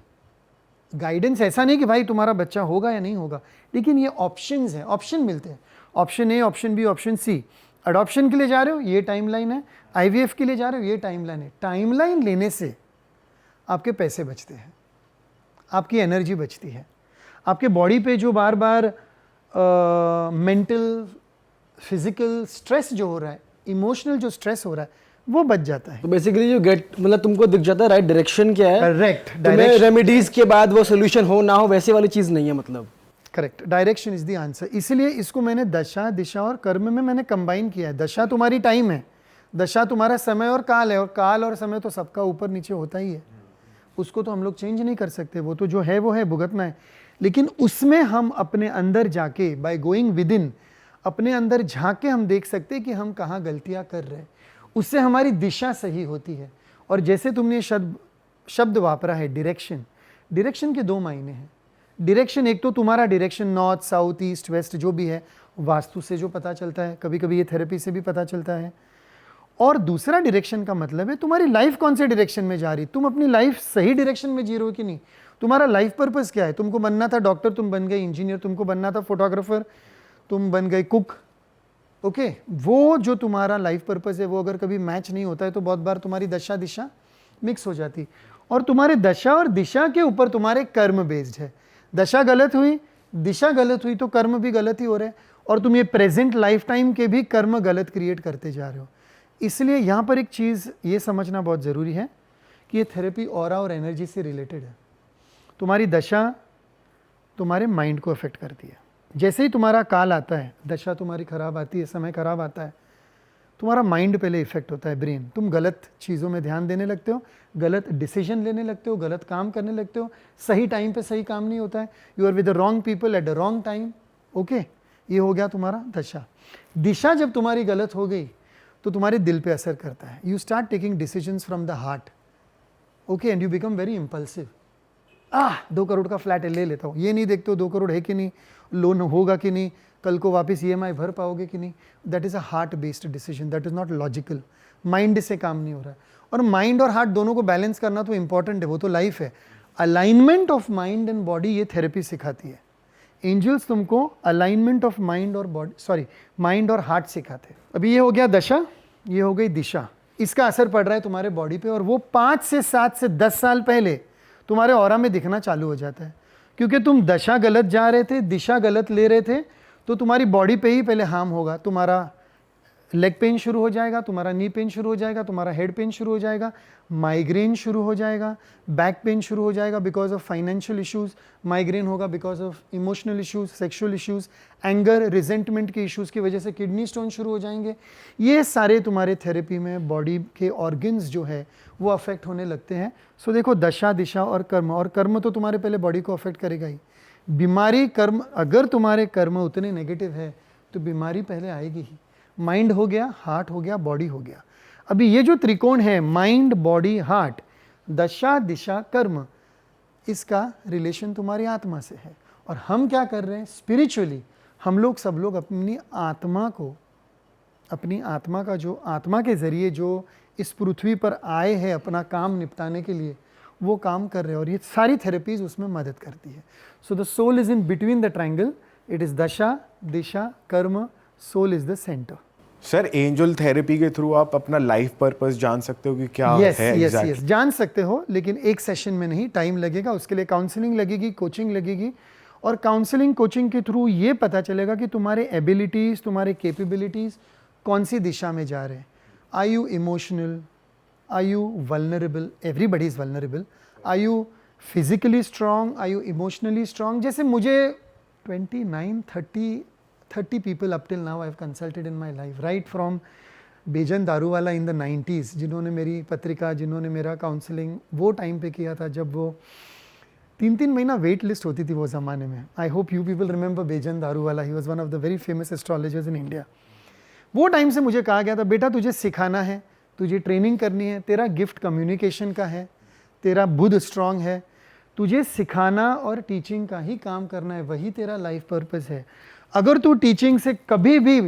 [SPEAKER 2] गाइडेंस ऐसा नहीं कि भाई तुम्हारा बच्चा होगा या नहीं होगा, लेकिन ये ऑप्शंस हैं, ऑप्शन मिलते हैं, option A, option B, option C. Adoption के लिए जा रहे हो, ये टाइमलाइन है, IVF के लिए जा रहे हो, ये टाइमलाइन है। टाइमलाइन लेने से आपके पैसे बचते हैं, आपकी एनर्जी बचती है, आपके बॉडी पे जो बार बार मेंटल फिजिकल स्ट्रेस जो हो रहा है, इमोशनल जो स्ट्रेस हो रहा है, वो बच जाता है।
[SPEAKER 4] तो बेसिकली जो मतलब तुमको दिख जाता है राइट डायरेक्शन क्या है,
[SPEAKER 2] करेक्ट,
[SPEAKER 4] तुम्हें रेमेडीज के बाद वो सोल्यूशन हो ना हो वैसे वाली चीज़ नहीं है, मतलब
[SPEAKER 2] correct, direction is the answer. इसलिए इसको मैंने दशा, दिशा और कर्म में मैंने कंबाइन किया है। दशा तुम्हारी टाइम है, दशा तुम्हारा समय और काल है, और काल और समय तो सबका ऊपर नीचे होता ही है, उसको तो हम लोग चेंज नहीं कर सकते, वो तो जो है वो है, भुगतना है। लेकिन उसमें हम अपने अंदर जाके, बाय गोइंग विद इन, अपने अंदर झांक के हम देख सकते हैं कि हम कहाँ गलतियाँ कर रहे हैं, उससे हमारी दिशा सही होती है। और जैसे तुमने शब्द वापरा है डायरेक्शन, डायरेक्शन के 2 मायने हैं। डायरेक्शन एक तो तुम्हारा direction north, south, east, west जो भी है, वास्तु से जो पता चलता है, कभी कभी ये थेरेपी से भी पता चलता है। और दूसरा डायरेक्शन का मतलब है तुम्हारी लाइफ कौन से डायरेक्शन में जा रही, तुम अपनी लाइफ सही डायरेक्शन में जी रहे हो कि नहीं, तुम्हारा लाइफ पर्पस क्या है। तुमको बनना था डॉक्टर, तुम बन गए इंजीनियर, तुमको बनना था फोटोग्राफर, तुम बन गए कुक, ओके वो जो तुम्हारा लाइफ पर्पस है वो अगर कभी मैच नहीं होता है तो बहुत बार तुम्हारी दशा दिशा मिक्स हो जाती, और तुम्हारे दशा और दिशा के ऊपर तुम्हारे कर्म बेस्ड है। दशा गलत हुई, दिशा गलत हुई तो कर्म भी गलत ही हो रहे हैं, और तुम ये प्रेजेंट लाइफ टाइम के भी कर्म गलत क्रिएट करते जा रहे हो। इसलिए यहाँ पर एक चीज़ ये समझना बहुत ज़रूरी है कि ये थेरेपी ऑरा और एनर्जी से रिलेटेड है। तुम्हारी दशा तुम्हारे माइंड को अफेक्ट करती है। जैसे ही तुम्हारा काल आता है, दशा तुम्हारी खराब आती है, समय खराब आता है, तुम्हारा माइंड पहले इफेक्ट होता है, ब्रेन। तुम गलत चीज़ों में ध्यान देने लगते हो, गलत डिसीजन लेने लगते हो, गलत काम करने लगते हो, सही टाइम पे सही काम नहीं होता है, you are with the wrong people at the wrong time. Okay, ये हो गया तुम्हारा दशा। दिशा जब तुम्हारी गलत हो गई तो तुम्हारे दिल पे असर करता है। You start taking decisions from the heart, okay, and you become very impulsive. 2 crore का फ्लैट है, ले लेता हूँ, ये नहीं देखते हो 2 करोड़ है कि नहीं, लोन होगा कि नहीं, कल को वापस EMI भर पाओगे कि नहीं। That is a heart based decision, that is not logical. Mind से काम नहीं हो रहा है, और माइंड और हार्ट दोनों को बैलेंस करना तो इंपॉर्टेंट है, वो तो लाइफ है। Alignment of mind and body ये थेरेपी सिखाती है। एंजल्स तुमको अलाइनमेंट ऑफ माइंड और बॉडी, सॉरी, माइंड और हार्ट सिखाते हैं। अभी ये हो गया दशा, ये हो गई दिशा। इसका असर पड़ रहा है तुम्हारे बॉडी पे, और वो 5 से 7 से 10 साल पहले तुम्हारे ऑरा में दिखना चालू हो जाता है। क्योंकि तुम दशा गलत जा रहे थे, दिशा गलत ले रहे थे, तो तुम्हारी बॉडी पे ही पहले हार्म होगा। तुम्हारा लेग पेन शुरू हो जाएगा, तुम्हारा नी पेन शुरू हो जाएगा, तुम्हारा हेड पेन शुरू हो जाएगा, माइग्रेन शुरू हो जाएगा, बैक पेन शुरू हो जाएगा because of financial issues, migraine होगा because of emotional issues, sexual issues, anger, resentment के इश्यूज की वजह से किडनी स्टोन शुरू हो जाएंगे। ये सारे तुम्हारे थेरेपी में बॉडी के ऑर्गन्स जो है वो अफेक्ट होने लगते हैं। सो देखो, दशा, दिशा और कर्म तो तुम्हारे पहले बॉडी को अफेक्ट करेगा ही। बीमारी, कर्म, अगर तुम्हारे कर्म उतने नेगेटिव है तो बीमारी पहले आएगी ही। माइंड हो गया, हार्ट हो गया, बॉडी हो गया। अभी ये जो त्रिकोण है, माइंड, बॉडी, हार्ट, दशा, दिशा, कर्म, इसका रिलेशन तुम्हारी आत्मा से है। और हम क्या कर रहे हैं स्पिरिचुअली, हम लोग सब लोग अपनी आत्मा को, अपनी आत्मा का जो आत्मा के जरिए जो इस पृथ्वी पर आए हैं अपना काम निपटाने के लिए, वो काम कर रहे हैं, और ये सारी थेरेपीज उसमें मदद करती है। So the soul is in between the triangle, it is dasha, disha, karma, soul is the centre.
[SPEAKER 3] Sir, angel therapy के थ्रू आप अपना लाइफ पर्पस जान सकते हो कि क्या है
[SPEAKER 2] यस, जान सकते हो, लेकिन एक सेशन में नहीं, टाइम लगेगा। उसके लिए काउंसलिंग लगेगी, कोचिंग लगेगी, और काउंसलिंग कोचिंग के थ्रू ये पता चलेगा कि तुम्हारे एबिलिटीज़, तुम्हारे कैपेबिलिटीज़ कौन सी दिशा में जा रहे हैं। Are you emotional, are you vulnerable, everybody is vulnerable, are you physically strong, are you emotionally strong. जैसे मुझे 30 people up till now I've consulted in my life, right from basin Daruwalla in the 90s, जिन्होंने मेरी पत्रिका, जिन्होंने मेरा counselling वो time पे किया था जब वो 3 महीना वेट लिस्ट होती थी वो ज़माने में। I hope you people remember basin Daruwalla, he was one of the very famous astrologers in India. वो टाइम से मुझे कहा गया था, बेटा तुझे सिखाना है, तुझे ट्रेनिंग करनी है, तेरा गिफ्ट कम्युनिकेशन का है, तेरा बुध स्ट्रांग है, तुझे सिखाना और टीचिंग का ही काम करना है, वही तेरा लाइफ पर्पस है। अगर तू टीचिंग से कभी भी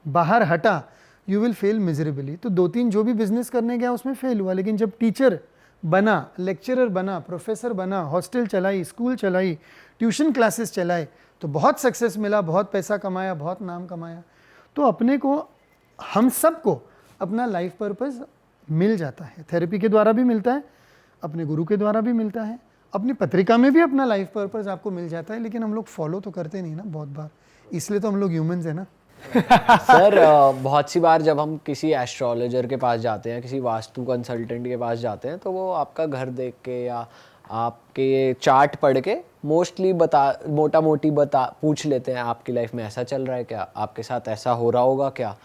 [SPEAKER 2] बाहर हटा, यू विल फेल मिजरेबली। तो 2-3 जो भी बिजनेस करने गया उसमें फेल हुआ, लेकिन जब टीचर बना, लेक्चरर बना, प्रोफेसर बना, हॉस्टल चलाई, स्कूल चलाई, ट्यूशन क्लासेस चलाए, तो बहुत सक्सेस मिला, बहुत पैसा कमाया, बहुत नाम कमाया। तो अपने को, हम सबको अपना लाइफ पर्पस मिल जाता है। थेरेपी के द्वारा भी मिलता है, अपने गुरु के द्वारा भी मिलता है, अपनी पत्रिका में भी अपना लाइफ पर्पस आपको मिल जाता है, लेकिन हम लोग फॉलो तो करते नहीं ना बहुत बार, इसलिए तो हम लोग ह्यूमंस है ना।
[SPEAKER 1] सर, बहुत सी बार जब हम किसी एस्ट्रोलॉजर के पास जाते हैं, किसी वास्तु कंसल्टेंट के पास जाते हैं, तो वो आपका घर देख के या आपके चार्ट पढ़ के मोस्टली मोटा मोटी पूछ लेते हैं, आपकी लाइफ में ऐसा चल रहा है क्या, आपके साथ ऐसा हो रहा होगा क्या,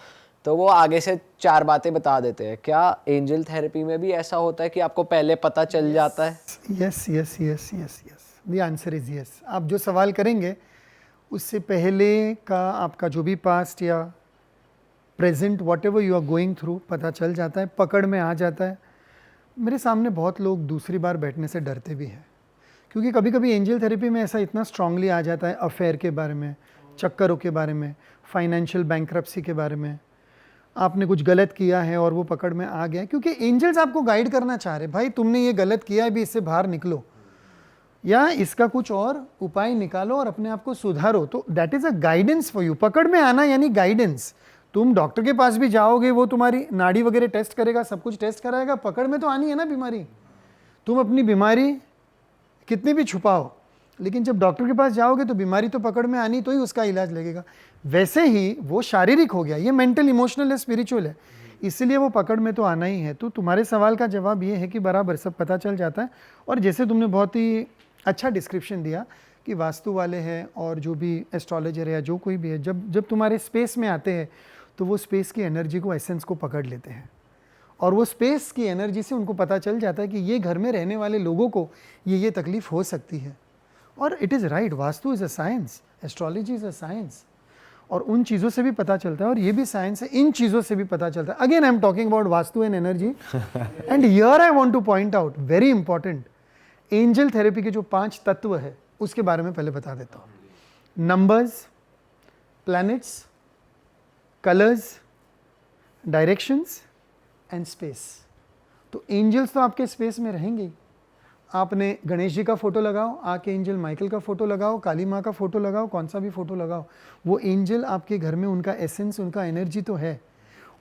[SPEAKER 1] तो वो आगे से 4 बातें बता देते हैं। क्या एंजल थेरेपी में भी ऐसा होता है कि आपको पहले पता चल जाता है?
[SPEAKER 2] Yes, the answer is yes. आप जो सवाल करेंगे उससे पहले का आपका जो भी पास्ट या present, whatever you are going through, पता चल जाता है, पकड़ में आ जाता है। मेरे सामने बहुत लोग दूसरी बार बैठने से डरते भी हैं, क्योंकि कभी कभी एंजल थेरेपी में ऐसा इतना स्ट्रांगली आ जाता है, अफेयर के बारे में, चक्करों के बारे में, फाइनेंशियल बैंक्रप्सी के बारे में, आपने कुछ गलत किया है और वो पकड़ में आ गया, क्योंकि एंजल्स आपको गाइड करना चाह रहे, भाई तुमने ये गलत किया है, भी इससे बाहर निकलो, या इसका कुछ और उपाय निकालो और अपने आप को सुधारो। तो that is a guidance for you. पकड़ में आना यानी गाइडेंस। तुम डॉक्टर के पास भी जाओगे, वो तुम्हारी नाड़ी वगैरह टेस्ट करेगा, सब कुछ टेस्ट कराएगा, पकड़ में तो आनी है ना बीमारी। तुम अपनी बीमारी कितनी भी छुपाओ, लेकिन जब डॉक्टर के पास जाओगे तो बीमारी तो पकड़ में आनी, तो ही उसका इलाज लगेगा। वैसे ही वो शारीरिक हो गया, ये मेंटल, इमोशनल है, स्पिरिचुअल है, इसलिए वो पकड़ में तो आना ही है। तो तुम्हारे सवाल का जवाब ये है कि बराबर सब पता चल जाता है। और जैसे तुमने बहुत ही अच्छा डिस्क्रिप्शन दिया कि वास्तु वाले हैं और जो भी एस्ट्रोलॉजर है या जो कोई भी है, जब तुम्हारे स्पेस में आते हैं तो वो स्पेस की एनर्जी को, एसेंस को पकड़ लेते हैं, और वो स्पेस की एनर्जी से उनको पता चल जाता है कि ये घर में रहने वाले लोगों को ये तकलीफ हो सकती है। और it is right, vastu is a science, astrology is a science, और उन चीज़ों से भी पता चलता है, और ये भी साइंस है, इन चीज़ों से भी पता चलता है। Again I am talking about vastu and energy, and here I want two point out very important, angel therapy के जो 5 तत्व है उसके बारे में पहले बता देता हूँ। Numbers, planets, colours, directions and space. तो एंजल्स तो आपके स्पेस में रहेंगे ही। आपने गणेश जी का फोटो लगाओ, आके एंजल माइकल का फोटो लगाओ, काली माँ का फोटो लगाओ, कौन सा भी फोटो लगाओ, वो एंजल आपके घर में, उनका एसेंस, उनका एनर्जी तो है।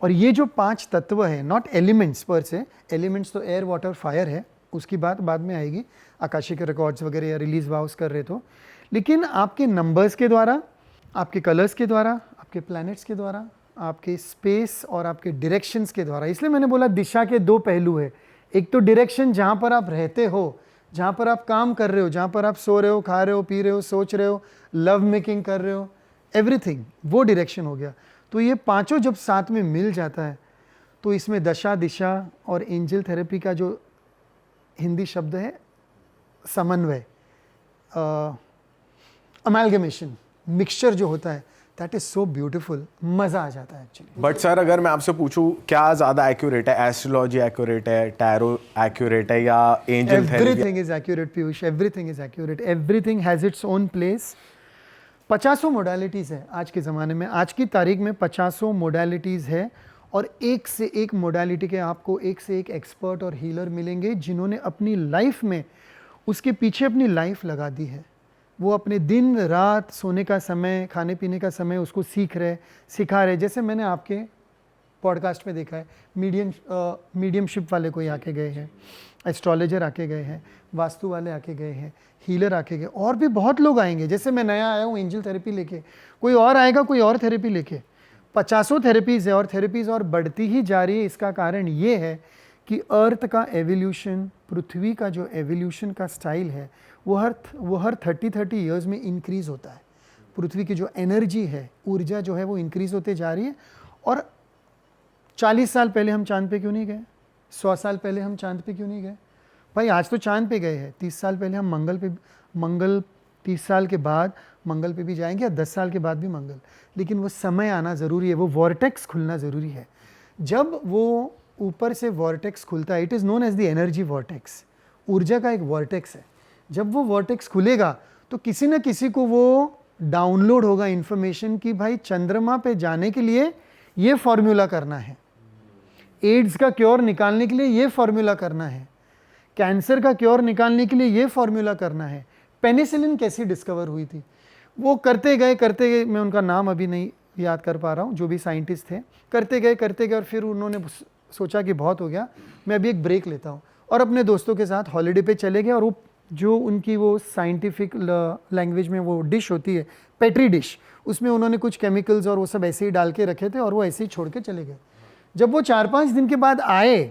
[SPEAKER 2] और ये जो 5 तत्व है, नॉट एलिमेंट्स पर से, एलिमेंट्स तो एयर, वाटर, फायर है, उसकी बात बाद में आएगी, आकाशिक रिकॉर्ड्स वगैरह या रिलीज वाउस कर रहे तो, लेकिन आपके नंबर्स के द्वारा, आपके कलर्स के द्वारा, आपके प्लैनेट्स के द्वारा, आपके स्पेस और आपके डायरेक्शंस के द्वारा। इसलिए मैंने बोला दिशा के 2 पहलू है, एक तो डायरेक्शन जहाँ पर आप रहते हो, जहाँ पर आप काम कर रहे हो, जहाँ पर आप सो रहे हो, खा रहे हो, पी रहे हो, सोच रहे हो, लव मेकिंग कर रहे हो, एवरीथिंग, वो डायरेक्शन हो गया। तो ये पांचों जब साथ में मिल जाता है तो इसमें दशा, दिशा और एंजल थेरेपी का जो हिंदी शब्द है समन्वय, अमैल्गमेशन, मिक्सचर जो होता है, दैट इज सो ब्यूटीफुल, मजा आ जाता है एक्चुअली।
[SPEAKER 3] बट सर अगर मैं आपसे पूछूं क्या ज़्यादा एक्यूरेट है, एस्ट्रोलॉजी एक्यूरेट है, टैरो एक्यूरेट है, या angel therapy?
[SPEAKER 2] Everything is accurate Piyush, everything is accurate, everything has its own place. 50 modalities है आज के ज़माने में, आज की तारीख में 50 मोडालिटीज़ है, और एक से एक मोडालिटी के आपको एक से एक एक्सपर्ट और हीलर मिलेंगे जिन्होंने अपनी लाइफ में उसके पीछे अपनी लाइफ लगा दी है। वो अपने दिन रात, सोने का समय, खाने पीने का समय उसको सीख रहे, सिखा रहे। जैसे मैंने आपके पॉडकास्ट में देखा है, मीडियमशिप वाले कोई आके गए हैं, एस्ट्रोलॉजर आके गए हैं, वास्तु वाले आके गए हैं, हीलर आके गए, और भी बहुत लोग आएंगे। जैसे मैं नया आया हूँ एंजल थेरेपी लेके, कोई और आएगा कोई और थेरेपी लेके। 50 थेरेपीज़ है और थेरेपीज़ और बढ़ती ही जा रही है। इसका कारण ये है कि अर्थ का एवोल्यूशन, पृथ्वी का जो एवोल्यूशन का स्टाइल है वो हर 30 ईयर्स में इंक्रीज़ होता है। पृथ्वी की जो एनर्जी है, ऊर्जा जो है वो इंक्रीज़ होते जा रही है। और 40 साल पहले हम चांद पे क्यों नहीं गए? 100 साल पहले हम चांद पे क्यों नहीं गए? भाई आज तो चांद पे गए हैं, 30 साल पहले हम मंगल 30 साल के बाद मंगल पे भी जाएंगे, या 10 साल के बाद भी मंगल। लेकिन वो समय आना ज़रूरी है, वो वॉर्टेक्स खुलना ज़रूरी है। जब वो ऊपर से वॉर्टेक्स खुलता है, it is known as the energy vortex, ऊर्जा का एक वॉर्टेक्स है। जब वो वॉर्टेक्स खुलेगा तो किसी न किसी को वो डाउनलोड होगा इन्फॉर्मेशन कि भाई चंद्रमा पे जाने के लिए ये फॉर्मूला करना है, एड्स का क्योर निकालने के लिए ये फॉर्मूला करना है, कैंसर का क्योर निकालने के लिए ये फॉर्मूला करना है। पेनिसिलिन कैसी डिस्कवर हुई थी, वो करते गए, मैं उनका नाम अभी नहीं याद कर पा रहा हूँ, जो भी साइंटिस्ट थे, करते गए और फिर उन्होंने सोचा कि बहुत हो गया, मैं अभी एक ब्रेक लेता हूँ, और अपने दोस्तों के साथ हॉलीडे पे चले गए। और वो जो उनकी वो साइंटिफिक लैंग्वेज में वो डिश होती है, पेट्री डिश, उसमें उन्होंने कुछ केमिकल्स और वो सब ऐसे ही डाल के रखे थे और वो ऐसे ही छोड़ के चले गए। जब वो 4-5 दिन के बाद आए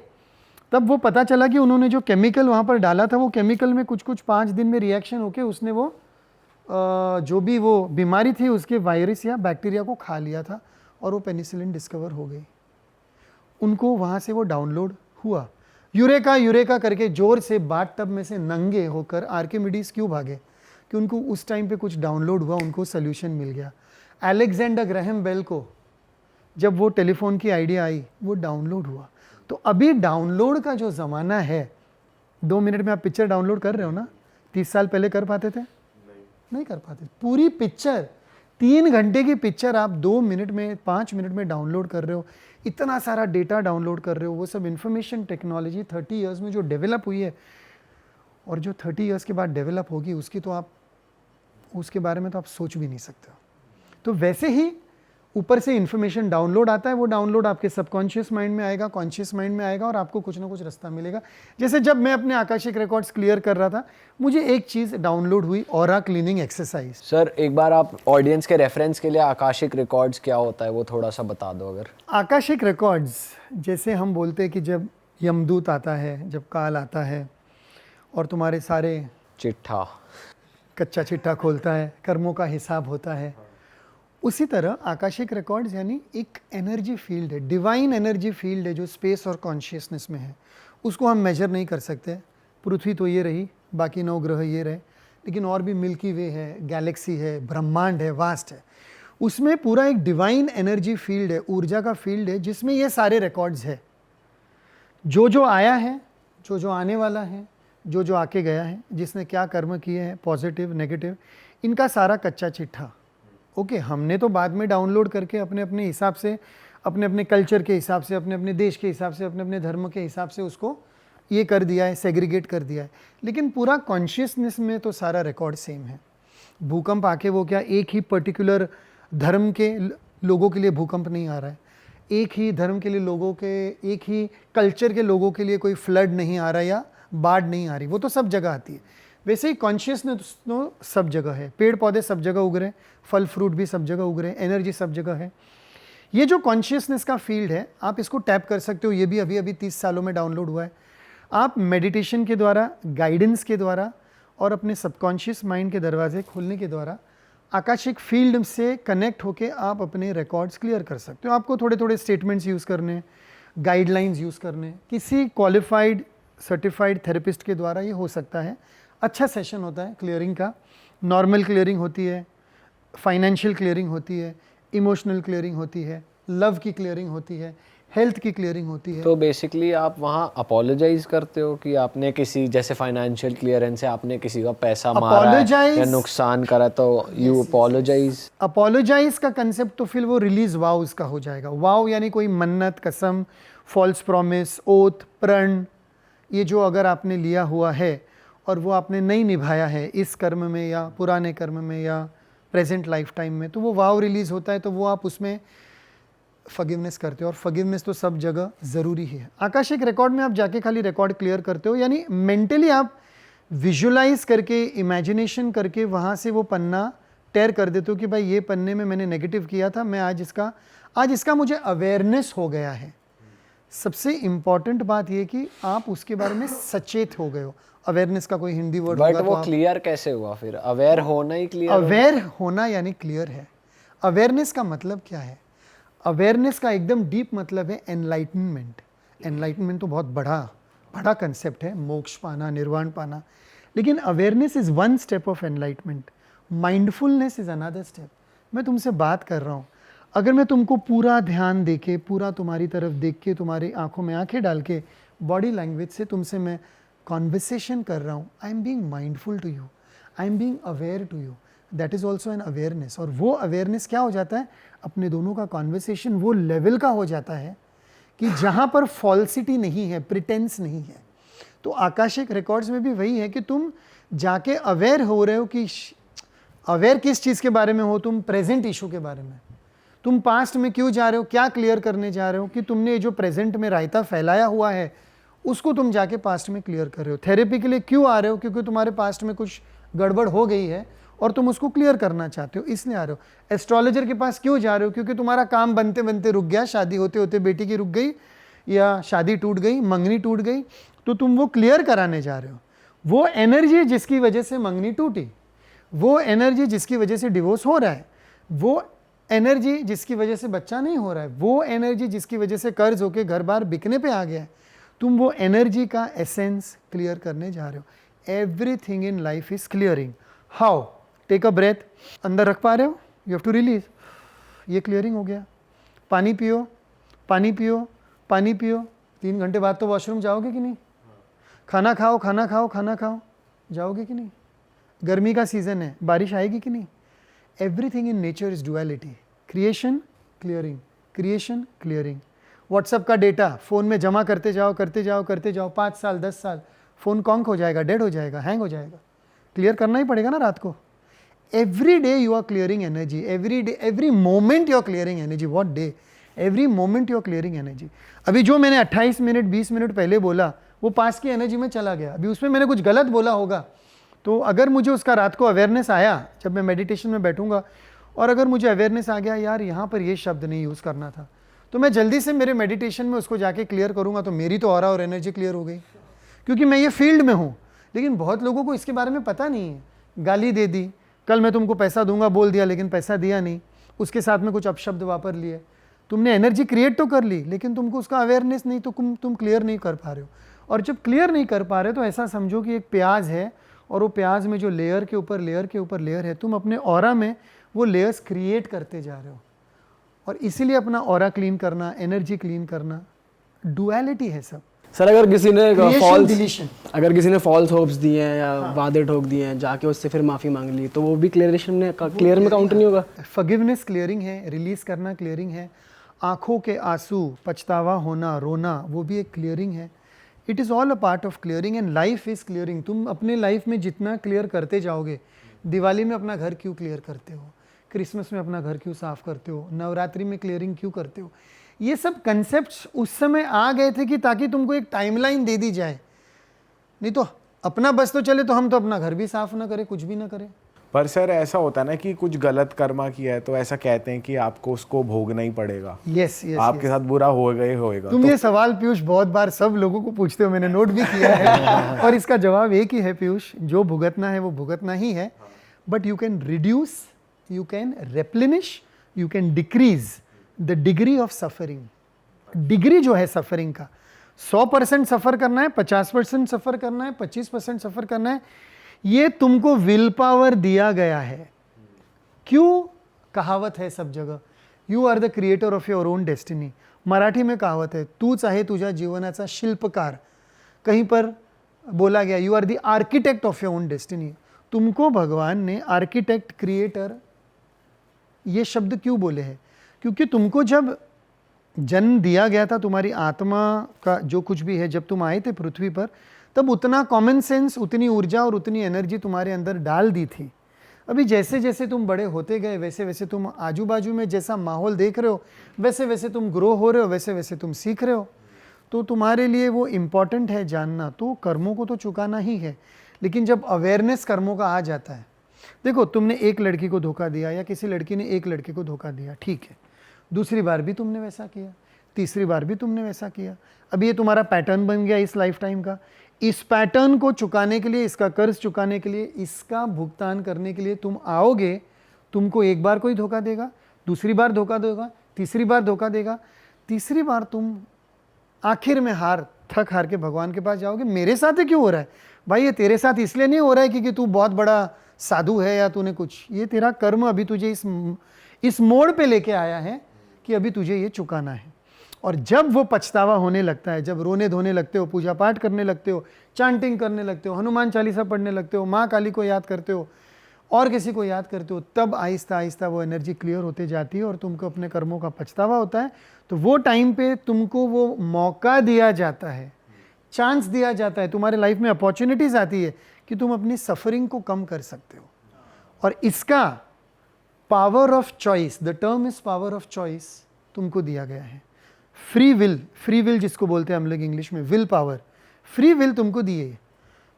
[SPEAKER 2] तब वो पता चला कि उन्होंने जो केमिकल वहाँ पर डाला था, वो केमिकल में कुछ 5 दिन में रिएक्शन होके उसने वो जो भी वो बीमारी थी उसके वायरस या बैक्टीरिया को खा लिया था, और वो पेनिसिलिन डिस्कवर हो गई। उनको वहाँ से वो डाउनलोड हुआ। यूरेका करके जोर से बाथ टब में से नंगे होकर आर्किमिडीज क्यों भागे? कि उनको उस टाइम पे कुछ डाउनलोड हुआ, उनको सोल्यूशन मिल गया। अलेक्जेंडर ग्रैहम बेल को जब वो टेलीफोन की आइडिया आई, वो डाउनलोड हुआ। तो अभी डाउनलोड का जो ज़माना है, 2 मिनट में आप पिक्चर डाउनलोड कर रहे हो ना, 30 साल पहले कर पाते थे? नहीं कर पाते। पूरी पिक्चर, 3 घंटे की पिक्चर आप 2 मिनट में, 5 मिनट में डाउनलोड कर रहे हो। इतना सारा डेटा डाउनलोड कर रहे हो। वो सब इंफॉर्मेशन टेक्नोलॉजी 30 ईयर्स में जो डेवलप हुई है, और जो 30 ईयर्स के बाद डेवलप होगी, उसके बारे में तो आप सोच भी नहीं सकते हो। तो वैसे ही ऊपर से इन्फॉर्मेशन डाउनलोड आता है, वो डाउनलोड आपके सबकॉन्शियस माइंड में आएगा, कॉन्शियस माइंड में आएगा और आपको कुछ ना कुछ रास्ता मिलेगा। जैसे जब मैं अपने आकाशिक रिकॉर्ड्स क्लियर कर रहा था, मुझे एक चीज़ डाउनलोड हुई, ऑरा क्लीनिंग एक्सरसाइज।
[SPEAKER 1] सर एक बार आप ऑडियंस के रेफरेंस के लिए आकाशिक रिकॉर्ड्स क्या होता है वो थोड़ा सा बता दो अगर।
[SPEAKER 2] आकाशिक रिकॉर्ड्स, जैसे हम बोलते हैं कि जब यमदूत आता है, जब काल आता है और तुम्हारे सारे
[SPEAKER 1] चिट्ठा
[SPEAKER 2] कच्चा चिट्ठा खोलता है, कर्मों का हिसाब होता है, उसी तरह आकाशिक रिकॉर्ड्स यानी एक एनर्जी फील्ड है, डिवाइन एनर्जी फील्ड है जो स्पेस और कॉन्शियसनेस में है। उसको हम मेजर नहीं कर सकते। पृथ्वी तो ये रही, बाकी 9 ग्रह ये रहे, लेकिन और भी मिल्की वे है, गैलेक्सी है, ब्रह्मांड है, वास्ट है। उसमें पूरा एक डिवाइन एनर्जी फील्ड है, ऊर्जा का फील्ड है, जिसमें ये सारे रिकॉर्ड्स है। जो आया है, जो आने वाला है, जो आके गया है, जिसने क्या कर्म किए हैं, पॉजिटिव नेगेटिव, इनका सारा कच्चा चिट्ठा। ओके, हमने तो बाद में डाउनलोड करके अपने अपने हिसाब से, अपने अपने कल्चर के हिसाब से, अपने अपने देश के हिसाब से, अपने अपने धर्म के हिसाब से उसको ये कर दिया है, सेग्रीगेट कर दिया है, लेकिन पूरा कॉन्शियसनेस में तो सारा रिकॉर्ड सेम है। भूकंप आके वो क्या एक ही पर्टिकुलर धर्म के लोगों के लिए भूकंप नहीं आ रहा है, एक ही धर्म के लिए लोगों के, एक ही कल्चर के लोगों के लिए कोई फ्लड नहीं आ रहा या बाढ़ नहीं आ रही, वो तो सब जगह आती है। वैसे ही कॉन्शियसनेस तो सब जगह है, पेड़ पौधे सब जगह उग रहे हैं, फल फ्रूट भी सब जगह उग रहे हैं, एनर्जी सब जगह है। ये जो कॉन्शियसनेस का फील्ड है, आप इसको टैप कर सकते हो। ये भी अभी अभी 30 सालों में डाउनलोड हुआ है। आप मेडिटेशन के द्वारा, गाइडेंस के द्वारा और अपने सबकॉन्शियस माइंड के दरवाजे खोलने के द्वारा आकाशिक फील्ड से कनेक्ट होकर आप अपने रिकॉर्ड्स क्लियर कर सकते हो। आपको थोड़े थोड़े स्टेटमेंट्स यूज़ करने, गाइडलाइंस यूज़ करने, किसी क्वालिफाइड सर्टिफाइड थेरेपिस्ट के द्वारा ये हो सकता है। अच्छा सेशन होता है क्लियरिंग का। नॉर्मल क्लियरिंग होती है, फाइनेंशियल क्लियरिंग होती है, इमोशनल क्लियरिंग होती है, लव की क्लियरिंग होती है, हेल्थ की क्लियरिंग होती है।
[SPEAKER 1] तो बेसिकली आप वहाँ अपोलोजाइज करते हो कि आपने किसी, जैसे फाइनेंशियल क्लियरेंस है, आपने किसी का पैसा मारा है या नुकसान करा, तो यू अपोलोजाइज।
[SPEAKER 2] अपोलोजाइज का कंसेप्ट तो फिर वो रिलीज वाउस का हो जाएगा। वाव यानी कोई मन्नत, कसम, फॉल्स प्रॉमिस, ओथ, प्रण, ये जो अगर आपने लिया हुआ है और वो आपने नहीं निभाया है इस कर्म में या पुराने कर्म में या प्रेजेंट लाइफ टाइम में, तो वो वाव रिलीज होता है, तो वो आप उसमें फॉरगिवनेस करते हो। और फॉरगिवनेस तो सब जगह ज़रूरी है। आकाशिक रिकॉर्ड में आप जाके खाली रिकॉर्ड क्लियर करते हो, यानी मेंटली आप विजुलाइज करके, इमेजिनेशन करके वहाँ से वो पन्ना टेयर कर देते हो कि भाई ये पन्ने में मैंने नेगेटिव किया था, मैं आज इसका मुझे अवेयरनेस हो गया है। सबसे इम्पॉर्टेंट बात ये कि आप उसके बारे में सचेत हो गए हो। अवेयरनेस का कोई हिंदी वर्ड
[SPEAKER 1] बट वो क्लियर कैसे हुआ फिर? अवेयर होना ही क्लियर।
[SPEAKER 2] अवेयर होना यानी क्लियर है। अवेयरनेस का मतलब क्या है? अवेयरनेस का एकदम डीप मतलब है एनलाइटनमेंट। एनलाइटनमेंट तो बहुत बड़ा कंसेप्ट है, मोक्ष पाना, निर्वाण पाना, लेकिन awareness is one step of enlightenment. Mindfulness is another step. मैं तुमसे बात कर रहा हूँ, अगर मैं तुमको पूरा ध्यान देके, पूरा तुम्हारी तरफ देख के, तुम्हारी आंखों में आंखें डाल के, बॉडी लैंग्वेज से तुमसे मैं कॉन्वर्सेशन कर रहा हूँ, I am being mindful to you, I am being aware to you, that is also an awareness. और वो अवेयरनेस क्या हो जाता है? अपने दोनों का कॉन्वर्सेशन वो लेवल का हो जाता है कि जहाँ पर फॉल्सिटी नहीं है, प्रिटेंस नहीं है। तो आकाशिक रिकॉर्ड्स में भी वही है कि तुम जाके अवेयर हो रहे हो कि अवेयर किस चीज़ के बारे में हो? तुम प्रेजेंट इशू के बारे में। तुम पास्ट में क्यों जा रहे हो? क्या क्लियर करने जा रहे हो? कि तुमने जो प्रेजेंट में रायता फैलाया हुआ है उसको तुम जाके पास्ट में क्लियर कर रहे हो। थेरेपी के लिए क्यों आ रहे हो? क्योंकि तुम्हारे पास्ट में कुछ गड़बड़ हो गई है और तुम उसको क्लियर करना चाहते हो, इसलिए आ रहे हो। एस्ट्रोलॉजर के पास क्यों जा रहे हो? क्योंकि तुम्हारा काम बनते बनते रुक गया, शादी होते होते बेटी की रुक गई या शादी टूट गई, मंगनी टूट गई, तो तुम वो क्लियर कराने जा रहे हो। वो एनर्जी जिसकी वजह से मंगनी टूटी, वो एनर्जी जिसकी वजह से डिवोर्स हो रहा है, वो एनर्जी जिसकी वजह से बच्चा नहीं हो रहा है, वो एनर्जी जिसकी वजह से कर्ज होके घर बार बिकने पे आ गया है, तुम वो एनर्जी का एसेंस क्लियर करने जा रहे हो। Everything in life is clearing. How? Take a breath, अंदर रख पा रहे हो, यू हैव टू रिलीज। ये क्लियरिंग हो गया। पानी पियो, पानी पियो, पानी पियो। 3 घंटे बाद तो वॉशरूम जाओगे कि नहीं? खाना खाओ, खाना खाओ, खाना खाओ, जाओगे कि नहीं? गर्मी का सीजन है, बारिश आएगी कि नहीं? Everything in nature is duality. Creation, clearing, creation, clearing. WhatsApp का डेटा फ़ोन में जमा करते जाओ, करते जाओ, करते जाओ, 5 साल 10 साल फ़ोन कॉन्क हो जाएगा, डेड हो जाएगा, हैंग हो जाएगा। क्लियर करना ही पड़ेगा ना रात को। every day you are clearing energy, every day, every moment you are clearing energy. What day? Every moment you are clearing energy. अभी जो मैंने 28 मिनट 20 मिनट पहले बोला वो पास की एनर्जी में चला गया, अभी उसमें मैंने कुछ गलत बोला होगा, तो अगर मुझे उसका रात को अवेयरनेस आया जब मैं मेडिटेशन में बैठूंगा, और अगर मुझे अवेयरनेस आ गया यार यहाँ पर ये शब्द नहीं यूज़ करना था, तो मैं जल्दी से मेरे मेडिटेशन में उसको जाके क्लियर करूँगा, तो मेरी तो ऑरा और एनर्जी क्लियर हो गई, क्योंकि मैं ये फील्ड में हूँ। लेकिन बहुत लोगों को इसके बारे में पता नहीं है, गाली दे दी, कल मैं तुमको पैसा दूंगा बोल दिया लेकिन पैसा दिया नहीं, उसके साथ में कुछ अपशब्द वापर लिए, तुमने एनर्जी क्रिएट तो कर ली लेकिन तुमको उसका अवेयरनेस नहीं, तो तुम क्लियर नहीं कर पा रहे हो। और जब क्लियर नहीं कर पा रहे तो ऐसा समझो कि एक प्याज है, और वो प्याज में जो लेयर के ऊपर लेयर के ऊपर लेयर है, तुम अपने ऑरा में वो लेयर्स क्रिएट करते जा रहे हो। और इसीलिए अपना ऑरा क्लीन करना, एनर्जी क्लीन करना, डुअलिटी है सब।
[SPEAKER 4] सर अगर किसी ने
[SPEAKER 2] Creation, deletion.
[SPEAKER 4] फॉल्स होप्स दिए हैं या वादे ठोक दिए हैं, जाके उससे फिर माफ़ी मांग ली, तो वो भी क्लियर में काउंट नहीं होगा?
[SPEAKER 2] फॉरगिवनेस क्लियरिंग है, रिलीज करना क्लियरिंग है, आंखों के आंसू, पछतावा होना, रोना, वो भी एक क्लियरिंग है। It is all a part of clearing and life is clearing. तुम अपने लाइफ में जितना क्लियर करते जाओगे, दिवाली में अपना घर क्यों क्लियर करते हो, क्रिसमस में अपना घर क्यों साफ करते हो, नवरात्रि में क्लियरिंग क्यों करते हो, ये सब कंसेप्ट्स उस समय आ गए थे कि ताकि तुमको एक टाइमलाइन दे दी जाए। नहीं तो अपना बस तो चले तो हम तो अपना घर भी साफ ना करें, कुछ भी ना करें।
[SPEAKER 3] पर सर ऐसा होता है ना कि कुछ गलत कर्मा किया है तो ऐसा कहते हैं कि आपको उसको भोगना ही पड़ेगा।
[SPEAKER 2] यस यस,
[SPEAKER 3] आपके साथ बुरा होएगा।
[SPEAKER 2] तुम ये सवाल पीयूष बहुत बार सब लोगों को पूछते हो, मैंने नोट भी किया है और इसका जवाब एक ही है पीयूष, जो भुगतना है वो भुगतना ही है, but you can reduce, you can replenish, you can decrease the degree of suffering. Degree जो है सफरिंग का, 100% सफर करना है, 50% सफर करना है, 25% सफर करना है, ये तुमको विल पावर दिया गया है। क्यों? कहावत है सब जगह, you are the creator of your own destiny. Marathi में कहावत है, तू चाहे तुझ्या जीवनाचा शिल्पकार। कहीं पर बोला गया you are the architect of your own destiny. तुमको भगवान ने आर्किटेक्ट, क्रिएटर, ये शब्द क्यों बोले हैं? क्योंकि तुमको जब जन्म दिया गया था, तुम्हारी आत्मा का जो कुछ भी है, जब तुम आए थे पृथ्वी पर, तब उतना कॉमन सेंस, उतनी ऊर्जा और उतनी एनर्जी तुम्हारे अंदर डाल दी थी। अभी जैसे जैसे तुम बड़े होते गए, वैसे वैसे तुम आजू बाजू में जैसा माहौल देख रहे हो, वैसे वैसे तुम ग्रो हो रहे हो, वैसे वैसे तुम सीख रहे हो। तो तुम्हारे लिए वो इम्पॉर्टेंट है जानना। तो कर्मों को तो चुकाना ही है, लेकिन जब अवेयरनेस कर्मों का आ जाता है, देखो तुमने एक लड़की को धोखा दिया या किसी लड़की ने एक लड़के को धोखा दिया, ठीक है, दूसरी बार भी तुमने वैसा किया, तीसरी बार भी तुमने वैसा किया, अब ये तुम्हारा पैटर्न बन गया इस लाइफ टाइम का। इस पैटर्न को चुकाने के लिए, इसका कर्ज चुकाने के लिए, इसका भुगतान करने के लिए तुम आओगे, तुमको एक बार कोई धोखा देगा, दूसरी बार धोखा देगा, तीसरी बार धोखा देगा, तीसरी बार तुम आखिर में थक हार के भगवान के पास जाओगे, मेरे साथ ही क्यों हो रहा है भाई? ये तेरे साथ इसलिए नहीं हो रहा है क्योंकि तू बहुत बड़ा साधु है या तूने कुछ, ये तेरा कर्म अभी तुझे इस मोड़ पे लेके आया है कि अभी तुझे ये चुकाना है। और जब वो पछतावा होने लगता है, जब रोने धोने लगते हो, पूजा पाठ करने लगते हो, चांटिंग करने लगते हो, हनुमान चालीसा पढ़ने लगते हो, माँ काली को याद करते हो और किसी को याद करते हो, तब आहिस्ता आहिस्ता वो एनर्जी क्लियर होते जाती है और तुमको अपने कर्मों का पछतावा होता है। तो वो टाइम पे तुमको वो मौका दिया जाता है, चांस दिया जाता है, तुम्हारे लाइफ में अपॉर्चुनिटीज आती है कि तुम अपनी सफरिंग को कम कर सकते हो। और इसका power of choice, the term is power of choice, तुमको दिया गया है। फ्री विल जिसको बोलते हैं हम लोग इंग्लिश में विल पावर, फ्री विल तुमको दी है।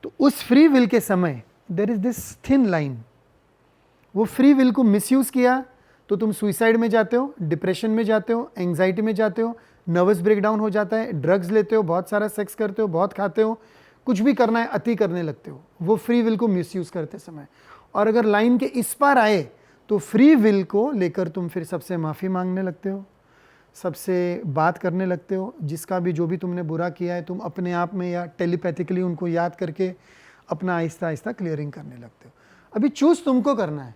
[SPEAKER 2] तो उस फ्री विल के समय there is this thin line, वो फ्री विल को मिसयूज किया तो तुम सुइसाइड में जाते हो, डिप्रेशन में जाते हो, एंग्जाइटी में जाते हो, नर्वस ब्रेकडाउन हो जाता है, ड्रग्स लेते हो, बहुत सारा सेक्स करते हो, बहुत खाते हो, कुछ भी करना है अति करने लगते हो, वो फ्री विल को मिसयूज करते समय। और अगर लाइन के इस पार आए तो फ्री विल को लेकर तुम फिर सबसे माफ़ी मांगने लगते हो, सबसे बात करने लगते हो, जिसका भी जो भी तुमने बुरा किया है तुम अपने आप में या टेलीपैथिकली उनको याद करके अपना आहिस्ता आहिस्ता क्लियरिंग करने लगते हो। अभी चूज तुमको करना है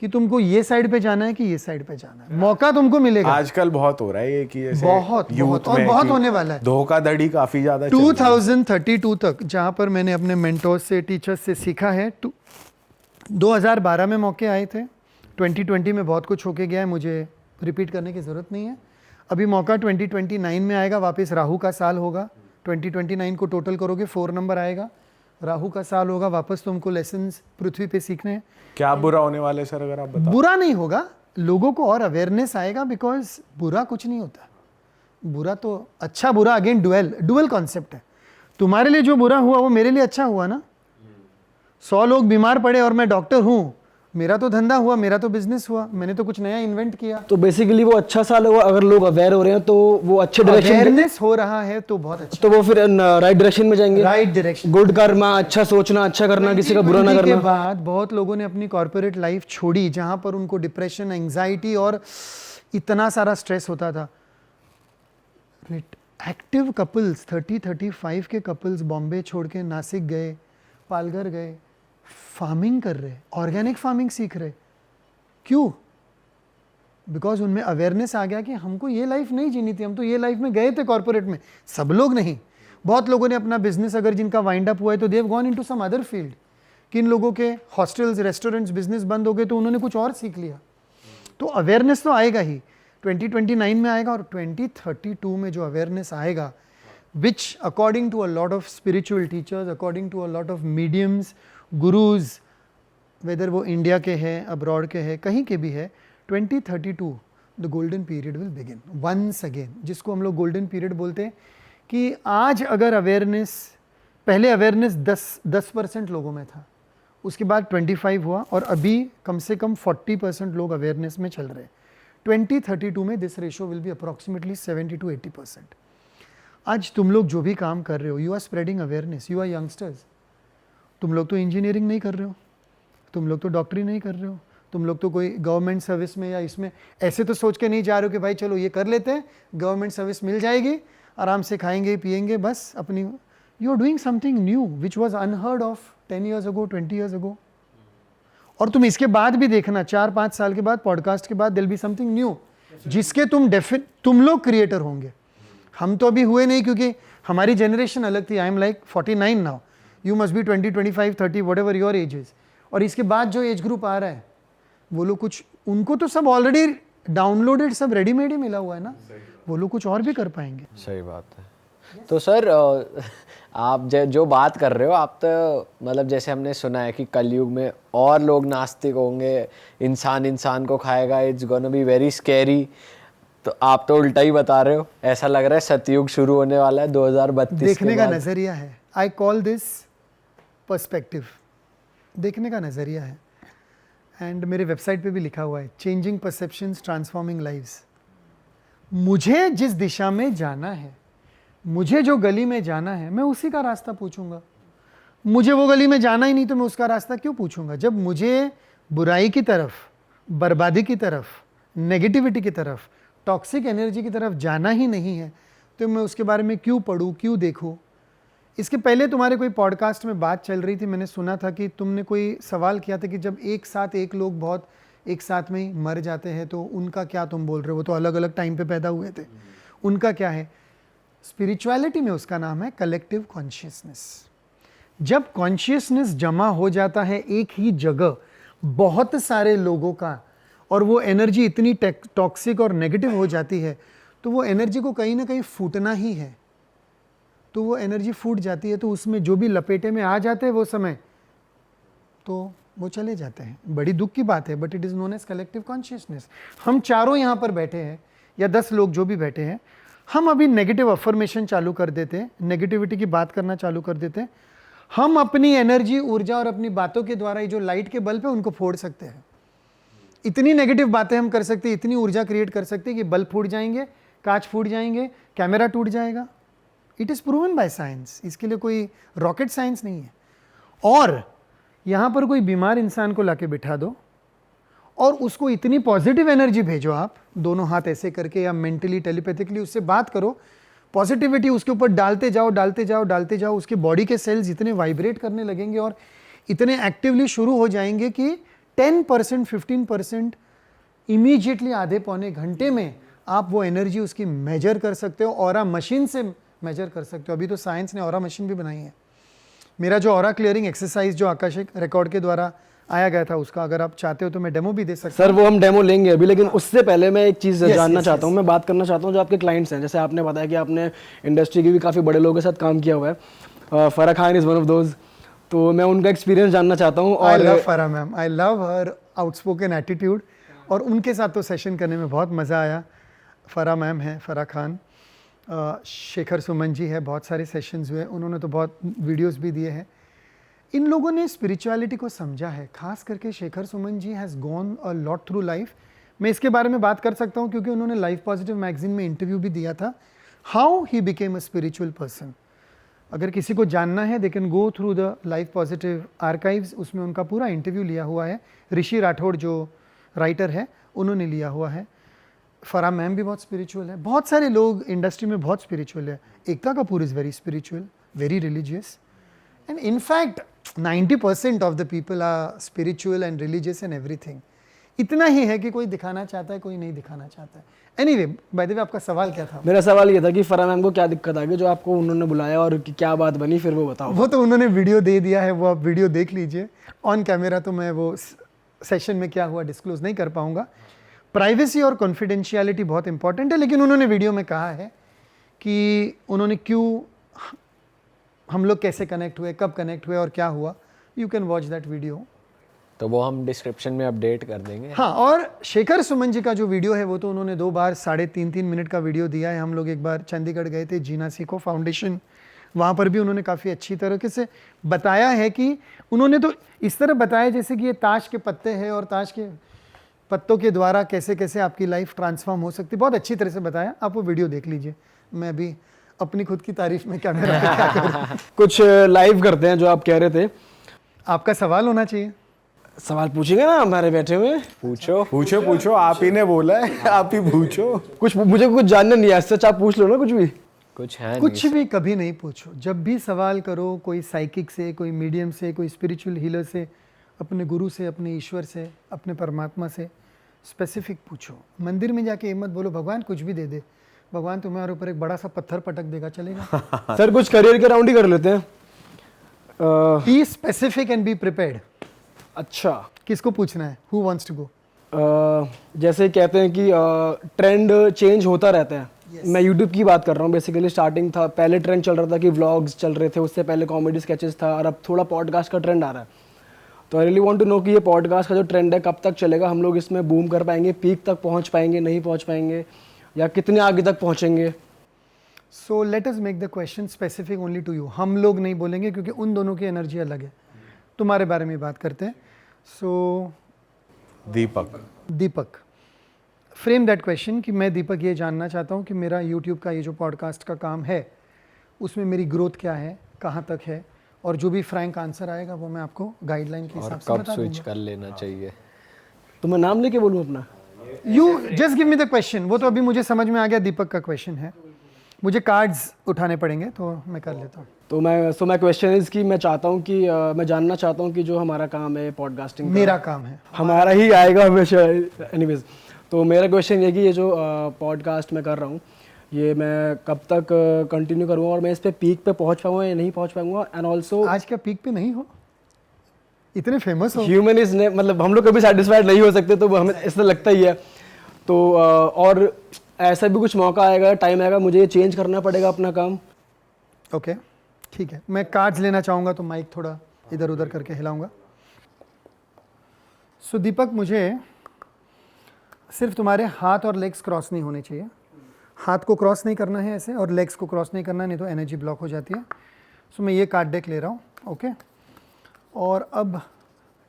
[SPEAKER 2] कि तुमको ये साइड पे जाना है कि ये साइड पे जाना है, मौका तुमको मिलेगा।
[SPEAKER 3] आजकल बहुत हो रहा है ये कि जैसे
[SPEAKER 2] बहुत और बहुत होने वाला है।
[SPEAKER 3] धोखाधड़ी काफी ज्यादा
[SPEAKER 2] 2032 तक, जहाँ पर मैंने अपने मेंटोर्स से, टीचर्स से सीखा है, 2012 में मौके आए थे, 2020 में बहुत कुछ होके गया है, मुझे रिपीट करने की ज़रूरत नहीं है। अभी मौका 2029 में आएगा, वापस राहु का साल होगा, 2029 को टोटल करोगे 4 नंबर आएगा, राहु का साल होगा, वापस तुमको लेसन्स पृथ्वी पे सीखने हैं।
[SPEAKER 3] क्या बुरा होने वाला है सर, अगर आप बता।
[SPEAKER 2] बुरा नहीं होगा, लोगों को और अवेयरनेस आएगा, बिकॉज बुरा कुछ नहीं होता। बुरा तो अच्छा बुरा अगेन डुअल कॉन्सेप्ट है। तुम्हारे लिए जो बुरा हुआ वो मेरे लिए अच्छा हुआ ना। 100 लोग बीमार पड़े और मैं डॉक्टर हूँ, मेरा तो धंधा हुआ, मेरा तो बिजनेस हुआ, मैंने तो कुछ नया इन्वेंट किया।
[SPEAKER 4] तो बेसिकली वो अच्छा साल होगा अगर लोग अवेयर हो रहे हैं तो वो अच्छे डायरेक्शन,
[SPEAKER 2] अवेयरनेस हो रहा है तो बहुत अच्छा,
[SPEAKER 4] तो वो फिर राइट डायरेक्शन में जाएंगे।
[SPEAKER 2] राइट डायरेक्शन,
[SPEAKER 4] गुड कर्मा, अच्छा सोचना, अच्छा करना, किसी का बुरा ना
[SPEAKER 2] के
[SPEAKER 4] करना।
[SPEAKER 2] बाद बहुत लोगों ने अपनी कॉर्पोरेट लाइफ छोड़ी जहां पर उनको डिप्रेशन, एंजाइटी और इतना सारा स्ट्रेस होता था। एक्टिव कपल्स 30-35 के कपल्स बॉम्बे छोड़ के नासिक गए, पालघर गए, फार्मिंग कर रहे, ऑर्गेनिक फार्मिंग सीख रहे। क्यों? बिकॉज उनमें अवेयरनेस आ गया कि हमको ये लाइफ नहीं जीनी थी, हम तो ये लाइफ में गए थे कॉर्पोरेट में। सब लोग नहीं, बहुत लोगों ने अपना बिजनेस अगर जिनका वाइंड अप हुआ है तो they've gone into some other field. किन लोगों के हॉस्टल्स, रेस्टोरेंट्स, बिजनेस बंद हो गए तो उन्होंने कुछ और सीख लिया। तो अवेयरनेस तो आएगा ही, 2029 में आएगा, और 2032 में जो अवेयरनेस आएगा, which according to a lot of spiritual teachers, according to a lot of mediums, gurus, whether वो इंडिया के हैं, अब्रॉड के हैं, कहीं के भी है, 2032 the golden period will begin once again, जिसको हम लोग गोल्डन पीरियड बोलते हैं। कि आज अगर अवेयरनेस, पहले अवेयरनेस 10% लोगों में था, उसके बाद 25 हुआ, और अभी कम से कम 40% लोग अवेयरनेस में चल रहे हैं। 2032 में this ratio will be approximately 70 to 80%। आज तुम लोग जो भी काम कर रहे हो, you are spreading awareness, you are youngsters. तुम लोग तो इंजीनियरिंग नहीं कर रहे हो, तुम लोग तो डॉक्टरी नहीं कर रहे हो, तुम लोग तो कोई गवर्नमेंट सर्विस में या इसमें ऐसे तो सोच के नहीं जा रहे हो कि भाई चलो ये कर लेते हैं, गवर्नमेंट सर्विस मिल जाएगी, आराम से खाएंगे पिएंगे बस अपनी। You are doing something new which was unheard of 10 years ago, 20 years ago। और तुम इसके बाद भी देखना, 4-5 साल के बाद, पॉडकास्ट के बाद, दिल बी समथिंग न्यू जिसके तुम लोग क्रिएटर होंगे। हम तो अभी हुए नहीं, क्योंकि हमारी जनरेशन अलग थी। I am like 49 now, you must be 20, 25, 30, what ever your age is. और इसके बाद जो एज ग्रुप आ रहा है, वो लोग कुछ, उनको तो सब ऑलरेडी डाउनलोडेड, सब रेडीमेड ही मिला हुआ है ना, वो लोग कुछ और भी कर पाएंगे।
[SPEAKER 1] सही बात है। तो सर आप जो बात कर रहे हो, आप तो मतलब जैसे हमने सुना है कि कलयुग में और लोग नास्तिक होंगे, इंसान को खाएगा, it's gonna be very scary. तो आप तो उल्टा ही बता रहे हो, ऐसा लग रहा है सतयुग शुरू होने वाला है 2032
[SPEAKER 2] देखने का नजरिया है। आई कॉल दिस पर्सपेक्टिव, देखने का नजरिया है। एंड मेरे वेबसाइट पे भी लिखा हुआ है, चेंजिंग परसेप्शंस ट्रांसफॉर्मिंग लाइव्स। मुझे जिस दिशा में जाना है, मुझे जो गली में जाना है, मैं उसी का रास्ता पूछूंगा। मुझे वो गली में जाना ही नहीं तो मैं उसका रास्ता क्यों पूछूंगा? जब मुझे बुराई की तरफ, बर्बादी की तरफ, नेगेटिविटी की तरफ, टॉक्सिक एनर्जी की तरफ जाना ही नहीं है, तो मैं उसके बारे में क्यों पढूं, क्यों देखूं? इसके पहले तुम्हारे कोई पॉडकास्ट में बात चल रही थी, मैंने सुना था कि तुमने कोई सवाल किया था कि जब एक साथ एक लोग बहुत एक साथ में ही मर जाते हैं तो उनका क्या तुम बोल रहे हो? वो तो अलग अलग टाइम पे पैदा हुए थे, उनका क्या है? स्पिरिचुअलिटी में उसका नाम है कलेक्टिव कॉन्शियसनेस। जब कॉन्शियसनेस जमा हो जाता है एक ही जगह बहुत सारे लोगों का, और वो एनर्जी इतनी टॉक्सिक और नेगेटिव हो जाती है, तो वो एनर्जी को कहीं ना कहीं फूटना ही है। तो वो एनर्जी फूट जाती है, तो उसमें जो भी लपेटे में आ जाते हैं वो समय, तो वो चले जाते हैं। बड़ी दुख की बात है, but it is known as collective consciousness. हम चारों यहाँ पर बैठे हैं, या 10 लोग जो भी बैठे हैं, हम अभी नेगेटिव अफर्मेशन चालू कर देते हैं, नेगेटिविटी की बात करना चालू कर देते हैं। हम अपनी एनर्जी, ऊर्जा और अपनी बातों के द्वारा, ये जो लाइट के बल्ब है उनको फोड़ सकते हैं। इतनी नेगेटिव बातें हम कर सकते हैं, इतनी ऊर्जा क्रिएट कर सकते हैं कि बल्ब फूट जाएंगे, कांच फूट जाएंगे, कैमरा टूट जाएगा। It is proven by science, इसके लिए कोई रॉकेट साइंस नहीं है। और यहाँ पर कोई बीमार इंसान को लाके बिठा दो और उसको इतनी पॉजिटिव एनर्जी भेजो, आप दोनों हाथ ऐसे करके या मेंटली, टेलीपैथिकली उससे बात करो, पॉजिटिविटी उसके ऊपर डालते जाओ, डालते जाओ, डालते जाओ, उसके बॉडी के सेल्स इतने वाइब्रेट करने लगेंगे और इतने एक्टिवली शुरू हो जाएंगे कि 10%, 15% इमीडिएटली, आधे पौने घंटे में आप वो एनर्जी उसकी मेजर कर सकते हो। ऑरा मशीन से मेजर कर सकते हो। अभी तो साइंस ने ऑरा मशीन भी बनाई है। मेरा जो ऑरा क्लियरिंग एक्सरसाइज जो आकाशिक रिकॉर्ड के द्वारा आया गया था, उसका अगर आप चाहते हो तो मैं डेमो भी दे सकता हूं।
[SPEAKER 4] सर वो हम डेमो लेंगे अभी, लेकिन उससे पहले मैं एक चीज़ जानना चाहता हूँ, मैं बात करना चाहता हूँ जो आपके क्लाइंट्स हैं। जैसे आपने बताया कि आपने इंडस्ट्री के भी काफ़ी बड़े लोगों के साथ काम किया हुआ है, Farah Khan is one of those. तो मैं उनका एक्सपीरियंस जानना चाहता हूँ।
[SPEAKER 2] आई
[SPEAKER 4] और
[SPEAKER 2] लव फरा ma'am, I love her outspoken attitude, और उनके साथ तो सेशन करने में बहुत मज़ा आया। फरा मैम है, फरा खान, शेखर सुमन जी है, बहुत सारे सेशंस हुए, उन्होंने तो बहुत वीडियोस भी दिए हैं। इन लोगों ने स्पिरिचुअलिटी को समझा है, खास करके Shekhar Suman ji has gone a lot through life. मैं इसके बारे में बात कर सकता हूँ क्योंकि उन्होंने लाइफ पॉजिटिव मैगजीन में इंटरव्यू भी दिया था, how he became a spiritual person. अगर किसी को जानना है, they can go through the life positive archives, उसमें उनका पूरा इंटरव्यू लिया हुआ है। ऋषि राठौड़ जो राइटर है, उन्होंने लिया हुआ है। फरा मैम भी बहुत स्पिरिचुअल है, बहुत सारे लोग इंडस्ट्री में बहुत स्पिरिचुअल है। Ekta Kapoor is very spiritual, very religious, and in fact 90% of the people are spiritual and religious and everything. इतना ही है कि कोई दिखाना चाहता है, कोई नहीं दिखाना चाहता है। एनीवे, बाय द वे, आपका सवाल क्या था?
[SPEAKER 4] मेरा सवाल ये था कि फरा मैम को क्या दिक्कत आ गई जो आपको उन्होंने बुलाया, और क्या बात बनी फिर वो बताओ।
[SPEAKER 2] वो तो उन्होंने वीडियो दे दिया है, वो आप वीडियो देख लीजिए ऑन कैमरा। तो मैं वो सेशन में क्या हुआ डिस्क्लोज नहीं कर पाऊंगा। प्राइवेसी और कॉन्फिडेंशियलिटी बहुत इंपॉर्टेंट है, लेकिन उन्होंने वीडियो में कहा है कि उन्होंने क्यों, हम लोग कैसे कनेक्ट हुए, कब कनेक्ट हुए और क्या हुआ। You can watch that video.
[SPEAKER 1] तो वो हम डिस्क्रिप्शन में अपडेट कर देंगे।
[SPEAKER 2] हाँ, और शेखर सुमन जी का जो वीडियो है वो तो उन्होंने 2 बार 3.5 मिनट का वीडियो दिया है। हम लोग एक बार चंडीगढ़ गए थे, जीना सीखो फाउंडेशन, वहाँ पर भी उन्होंने काफ़ी अच्छी तरीके से बताया है कि उन्होंने तो इस तरह बताया जैसे कि ये ताश के पत्ते हैं और ताश के पत्तों के द्वारा कैसे कैसे आपकी लाइफ ट्रांसफॉर्म हो सकती है। बहुत अच्छी तरह से बताया, आप वो वीडियो देख लीजिए। मैं भी अपनी खुद की तारीफ में क्या करूँ।
[SPEAKER 4] कुछ लाइव करते हैं जो आप कह रहे थे।
[SPEAKER 2] आपका सवाल होना चाहिए।
[SPEAKER 4] सवाल पूछेंगे ना हमारे बैठे हुए?
[SPEAKER 3] पूछो पूछो पूछो, आप ही ने बोला है, आप ही पूछो।
[SPEAKER 4] कुछ मुझे कुछ जानना नहीं है, सच आप पूछ लो ना कुछ भी।
[SPEAKER 1] कुछ है
[SPEAKER 2] कुछ भी कभी नहीं पूछो, जब भी सवाल करो कोई साइकिक से, कोई मीडियम से, कोई स्पिरिचुअल हीलर से, अपने गुरु से, अपने ईश्वर से, अपने परमात्मा से स्पेसिफिक पूछो। मंदिर में जाके हिम्मत बोलो भगवान कुछ भी दे दे, भगवान तुम्हारे ऊपर एक बड़ा सा पत्थर पटक देगा, चलेगा।
[SPEAKER 4] सर कुछ करियर के राउंड ही कर लेते हैं।
[SPEAKER 2] Be specific and be prepared.
[SPEAKER 4] अच्छा,
[SPEAKER 2] किसको पूछना है? Who wants to go?
[SPEAKER 4] जैसे कहते हैं कि ट्रेंड चेंज होता रहता है। मैं यूट्यूब की बात कर रहा हूँ। बेसिकली स्टार्टिंग था, पहले ट्रेंड चल रहा था कि व्लॉग्स चल रहे थे, उससे पहले कॉमेडी स्केचेस था, और अब थोड़ा पॉडकास्ट का ट्रेंड आ रहा है। तो I really want to know कि ये पॉडकास्ट का जो ट्रेंड है कब तक चलेगा, हम लोग इसमें बूम कर पाएंगे, पीक तक पहुँच पाएंगे, नहीं पहुँच पाएंगे, या कितने आगे तक पहुँचेंगे?
[SPEAKER 2] So let us make the question specific only to you. हम लोग नहीं बोलेंगे क्योंकि उन दोनों की एनर्जी अलग है। तुम्हारे बारे में बात करते हैं। सो दीपक, फ्रेम दैट क्वेश्चन कि मैं दीपक ये जानना चाहता हूँ कि मेरा यूट्यूब का ये जो पॉडकास्ट का काम है उसमें मेरी ग्रोथ क्या है, कहाँ तक है, और जो भी फ्रैंक आंसर आएगा वो मैं आपको गाइडलाइन के हिसाब से
[SPEAKER 1] कब
[SPEAKER 2] बता
[SPEAKER 1] स्विच
[SPEAKER 2] दूंगा।
[SPEAKER 1] कर लेना चाहिए?
[SPEAKER 4] तो मैं नाम लेके बोलूँ अपना?
[SPEAKER 2] You just give me the question. वो तो अभी मुझे समझ में आ गया दीपक का क्वेश्चन है, मुझे कार्ड्स उठाने पड़ेंगे तो मैं कर लेता हूँ।
[SPEAKER 4] तो मैं क्वेश्चन इज कि मैं चाहता हूँ कि मैं जानना चाहता हूँ कि जो हमारा काम है पॉडकास्टिंग,
[SPEAKER 2] मेरा काम है,
[SPEAKER 4] हमारा ही आएगा हमेशा। एनीवेज, तो मेरा क्वेश्चन ये कि ये जो पॉडकास्ट मैं कर रहा हूँ ये मैं कब तक कंटिन्यू करूँगा, और मैं इस पे पीक पे पहुँच पाऊँगा या नहीं पहुँच पाऊँगा? एंड ऑल्सो
[SPEAKER 2] आज क्या पीक पे नहीं हो, इतने फेमस हो।
[SPEAKER 4] ह्यूमन इज मतलब हम लोग कभी सेटिस्फाइड नहीं हो सकते, तो हमें ऐसा लगता ही है। तो और ऐसा भी कुछ मौका आएगा, टाइम आएगा, मुझे ये चेंज करना पड़ेगा अपना काम।
[SPEAKER 2] ओके, ठीक है। मैं कार्ड्स लेना चाहूँगा तो माइक थोड़ा इधर उधर करके हिलाऊंगा। सो दीपक, मुझे सिर्फ तुम्हारे हाथ और लेग्स क्रॉस नहीं होने चाहिए। हाथ को क्रॉस नहीं करना है ऐसे, और लेग्स को क्रॉस नहीं करना है, नहीं तो एनर्जी ब्लॉक हो जाती है। सो मैं ये कार्ड डेक ले रहा हूँ, ओके। और अब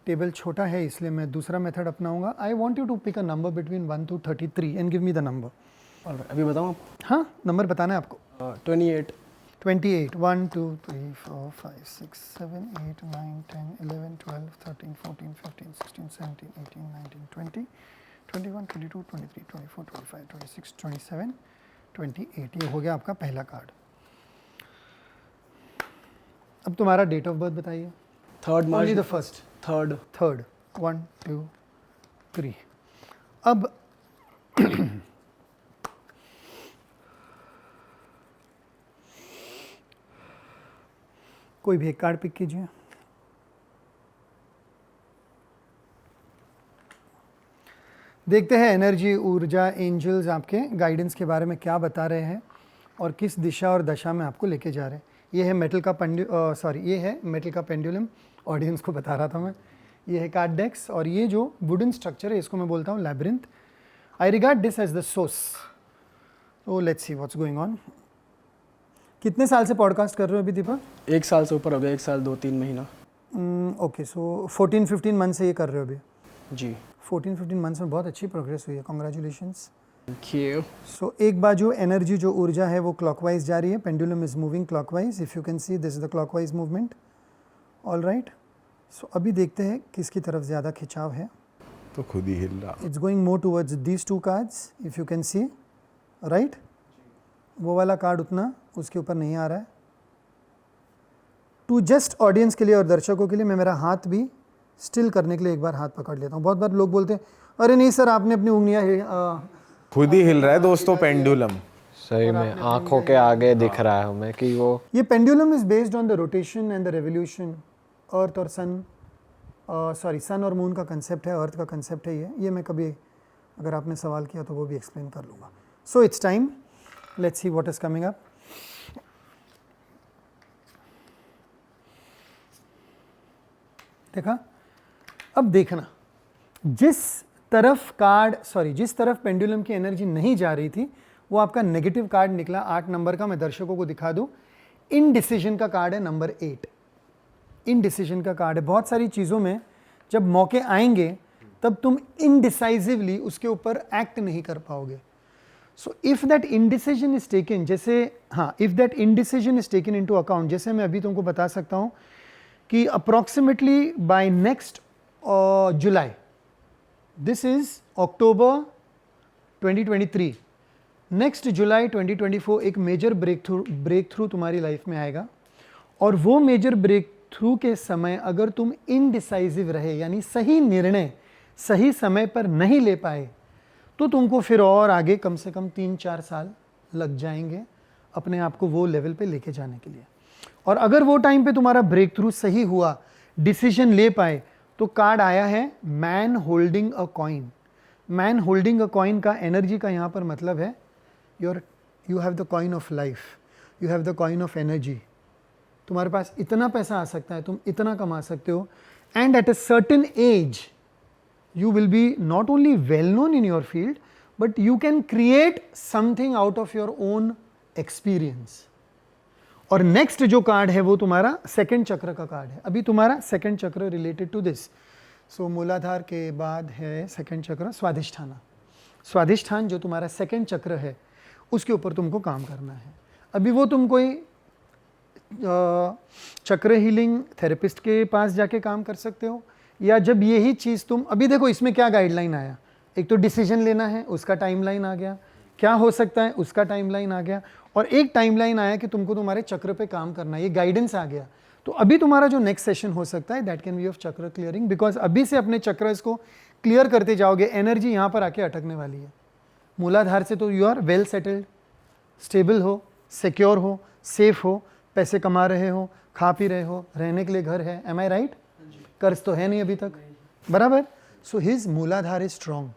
[SPEAKER 2] टेबल छोटा है इसलिए मैं दूसरा मेथड अपनाऊंगा। I want you to pick a number between 1 to 33 and give me the number.
[SPEAKER 4] अभी बताऊँ आप?
[SPEAKER 2] हाँ, नंबर बताना है आपको।
[SPEAKER 4] 28।
[SPEAKER 2] 28, 1 2 3 4 5 6 7 8 9 10 11 12 13 14 15 16 17 18 19 20 21 22 23 24 25 26 27 28। ये हो गया आपका पहला कार्ड। अब तुम्हारा डेट ऑफ बर्थ बताइए।
[SPEAKER 4] 3rd
[SPEAKER 2] only
[SPEAKER 4] March.
[SPEAKER 2] The first.
[SPEAKER 4] Third.
[SPEAKER 2] 1 2 3। अब कोई भी एक कार्ड पिक कीजिए। देखते हैं एनर्जी, ऊर्जा, एंजल्स आपके गाइडेंस के बारे में क्या बता रहे हैं और किस दिशा और दशा में आपको लेके जा रहे हैं। ये है मेटल का ये है मेटल का पेंडुलम, ऑडियंस को बता रहा था मैं। ये है कार्ड डेक्स, और ये जो वुडन स्ट्रक्चर है इसको मैं बोलता हूँ labyrinth. I regard this as the source. Oh let's see what's going on. कितने साल से पॉडकास्ट कर रहे हो अभी दीपक?
[SPEAKER 4] 1 साल से ऊपर हो गया, 1 साल 2-3 महीना।
[SPEAKER 2] ओके, सो 14-15 मंथ से ये कर रहे हो अभी?
[SPEAKER 4] जी।
[SPEAKER 2] 14-15 मंथ्स में बहुत अच्छी प्रोग्रेस हुई है, कॉन्ग्रेचुलेशंस।
[SPEAKER 4] Thank you.
[SPEAKER 2] सो एक बाजू एनर्जी जो ऊर्जा है वो क्लॉकवाइज जा रही है, pendulum is moving clockwise, if you can see this is the clockwise movement. All right, so अभी देखते हैं किसकी तरफ ज़्यादा खिंचाव है।
[SPEAKER 3] तो खुद ही हिल रहा।
[SPEAKER 2] It's going more towards these 2 cards, if you can C, right. वो वाला कार्ड उतना उसके ऊपर नहीं आ रहा है। टू जस्ट ऑडियंस के लिए और दर्शकों के लिए मैं मेरा हाथ भी स्टिल करने के लिए एक बार हाथ पकड़ लेता हूँ। बहुत बार लोग बोलते हैं अरे नहीं सर आपने अपनी उंगलियां
[SPEAKER 3] खुद ही हिल रहा है दोस्तों पेंडुलम।
[SPEAKER 1] सही में आंखों के आगे दिख रहा है हमें कि वो
[SPEAKER 2] ये pendulum is based on the rotation and the revolution. Earth और सन, सन और मून का कंसेप्ट है, अर्थ का कंसेप्ट है ये मैं कभी अगर आपने सवाल किया तो वो भी एक्सप्लेन कर लूँगा। So it's time, let's see what is coming up. देखा? अब देखना, जिस तरफ पेंडुलम की एनर्जी नहीं जा रही थी वो आपका नेगेटिव कार्ड निकला 8 नंबर का। मैं दर्शकों को दिखा दूं, इनडिसीजन का कार्ड है नंबर 8। इनडिसीजन का कार्ड है। बहुत सारी चीज़ों में जब मौके आएंगे तब तुम इनडिसाइसिवली उसके ऊपर एक्ट नहीं कर पाओगे। So if that indecision is taken, जैसे if that indecision is taken into account, जैसे मैं अभी तुमको बता सकता हूं कि approximately by next July, this is October 2023, next July 2024 एक मेजर ब्रेक थ्रू तुम्हारी लाइफ में आएगा। और वो मेजर ब्रेक थ्रू के समय अगर तुम इनडिसाइसिव रहे, यानी सही निर्णय सही समय पर नहीं ले पाए, तो तुमको फिर और आगे कम से कम 3-4 साल लग जाएंगे अपने आप को वो लेवल पे लेके जाने के लिए। और अगर वो टाइम पे तुम्हारा ब्रेक थ्रू सही हुआ, डिसीजन ले पाए, तो कार्ड आया है man holding a coin. Man holding a coin का एनर्जी का यहाँ पर मतलब है you have the coin of life, you have the coin of energy. तुम्हारे पास इतना पैसा आ सकता है, तुम इतना कमा सकते हो, and at a certain age you will be not only well known in your field, but you can create something out of your own experience. और नेक्स्ट जो कार्ड है वो तुम्हारा सेकंड चक्र का कार्ड है। अभी तुम्हारा सेकंड चक्र रिलेटेड टू दिस। सो मूलाधार के बाद है सेकंड चक्र स्वाधिष्ठान। स्वाधिष्ठान जो तुम्हारा सेकंड चक्र है उसके ऊपर तुमको काम करना है। अभी वो तुम कोई चक्र हीलिंग थेरेपिस्ट के पास जाके काम कर सकते हो, या जब यही चीज़ तुम, अभी देखो इसमें क्या गाइडलाइन आया, एक तो डिसीजन लेना है उसका टाइमलाइन आ गया, क्या हो सकता है उसका टाइमलाइन आ गया, और एक टाइमलाइन आया कि तुमको तुम्हारे चक्र पे काम करना है, ये गाइडेंस आ गया। तो अभी तुम्हारा जो नेक्स्ट सेशन हो सकता है दैट कैन बी ऑफ चक्र क्लियरिंग, बिकॉज अभी से अपने चक्र इसको क्लियर करते जाओगे, एनर्जी यहाँ पर आके अटकने वाली है। मूलाधार से तो you are well settled, stable हो, सिक्योर हो, सेफ हो, पैसे कमा रहे हो, खा पी रहे हो, रहने के लिए घर है, एम आई राइट? कर्ज तो है नहीं अभी तक, बराबर। सो हिज मूलाधार इज स्ट्रॉन्ग,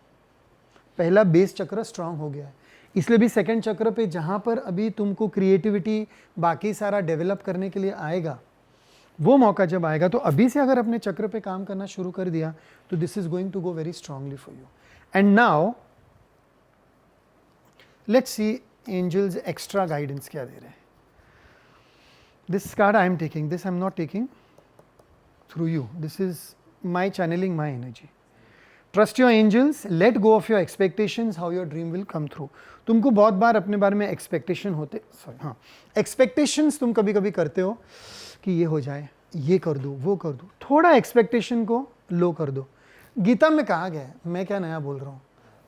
[SPEAKER 2] पहला बेस चक्र स्ट्रॉन्ग हो गया है। इसलिए भी सेकंड चक्र पे जहाँ पर अभी तुमको क्रिएटिविटी बाकी सारा डेवलप करने के लिए आएगा, वो मौका जब आएगा, तो अभी से अगर अपने चक्र पे काम करना शुरू कर दिया तो this is going to go very strongly for you. And now let's see angels extra guidance क्या दे रहे हैं। This card I am taking, this I am not taking through you, this is my channeling my energy. Trust your angels, let go of your expectations, how your dream will come through. तुमको बहुत बार अपने बारे में expectation होते, expectations तुम कभी कभी करते हो कि ये हो जाए, ये कर दूँ, वो कर दूँ, थोड़ा एक्सपेक्टेशन को लो कर दो। गीता में कहा गया है, मैं क्या नया बोल रहा हूँ,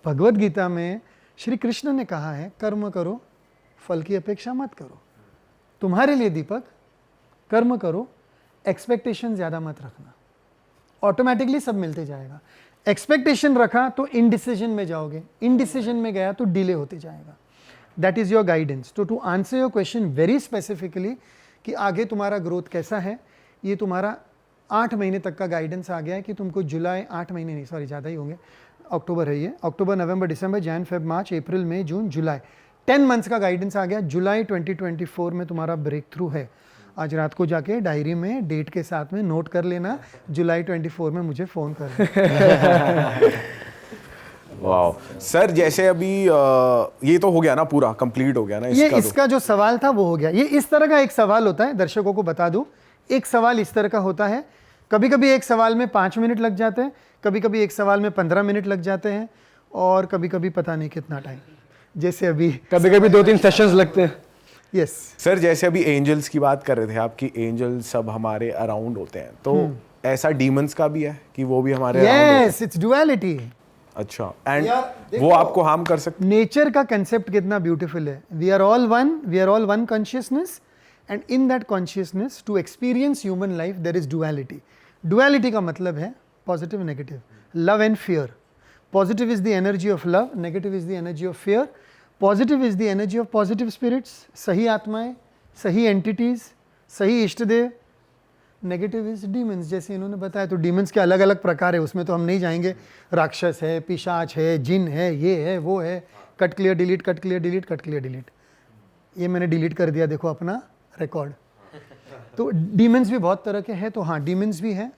[SPEAKER 2] भगवत गीता में श्री कृष्ण ने कहा है कर्म करो, फल की अपेक्षा मत करो। तुम्हारे लिए दीपक, कर्म करो, एक्सपेक्टेशन ज़्यादा मत रखना, ऑटोमेटिकली सब मिलते जाएगा। एक्सपेक्टेशन रखा तो इनडिसीजन में जाओगे, इनडिसीजन में गया तो डिले होते जाएगा। That is your guidance. तो to answer your question very specifically कि आगे तुम्हारा ग्रोथ कैसा है, ये तुम्हारा 8 महीने तक का गाइडेंस आ गया है कि तुमको जुलाई, 8 महीने नहीं, सॉरी ज़्यादा ही होंगे, अक्टूबर है ये, अक्टूबर, नवंबर, दिसंबर, जैन, फेब, मार्च, अप्रैल, मई, जून, जुलाई, 10 मंथ्स का गाइडेंस आ गया। जुलाई 2024 में तुम्हारा ब्रेक थ्रू है। आज रात को जाके डायरी में डेट के साथ में नोट कर लेना, जुलाई 24 में मुझे फ़ोन कर।
[SPEAKER 3] वाह सर, जैसे अभी ये तो हो गया ना, पूरा कंप्लीट हो गया ना
[SPEAKER 2] ये
[SPEAKER 3] इसका
[SPEAKER 2] इसका जो सवाल था वो हो गया। ये इस तरह का एक सवाल होता है, दर्शकों को बता दूं, एक सवाल इस तरह का होता है। कभी कभी एक सवाल में 5 मिनट लग जाते हैं, कभी कभी एक सवाल में 15 मिनट लग जाते हैं, और कभी कभी पता नहीं कितना टाइम, जैसे अभी
[SPEAKER 4] कभी कभी 2-3 सेशंस लगते हैं।
[SPEAKER 2] यस
[SPEAKER 3] सर, जैसे अभी एंजल्स की बात कर रहे थे आप कि एंजल सब हमारे अराउंड होते हैं, तो ऐसा डीमंस का भी है कि वो भी हमारे अराउंड होते हैं?
[SPEAKER 2] Yes, it's duality.
[SPEAKER 3] अच्छा, एंड वो आपको हार्म कर सकते?
[SPEAKER 2] नेचर का कंसेप्ट कितना ब्यूटीफुल है। We are all one consciousness, and in that consciousness to experience human life there is duality. Duality का मतलब है positive negative, love and fear. Positive is the energy of love, negative is the energy of fear. Positive is the energy of positive spirits, सही आत्माएं, सही entities, सही इष्टदेव। Negative is demons, जैसे इन्होंने बताया। तो डीमंस के अलग अलग प्रकार है, उसमें तो हम नहीं जाएंगे। राक्षस है, पिशाच है, जिन है, ये है, वो है। Cut clear delete, cut clear delete, cut clear delete. ये मैंने डिलीट कर दिया, देखो अपना रिकॉर्ड। तो डीमंस भी बहुत तरह के हैं। तो हाँ, डीमंस भी है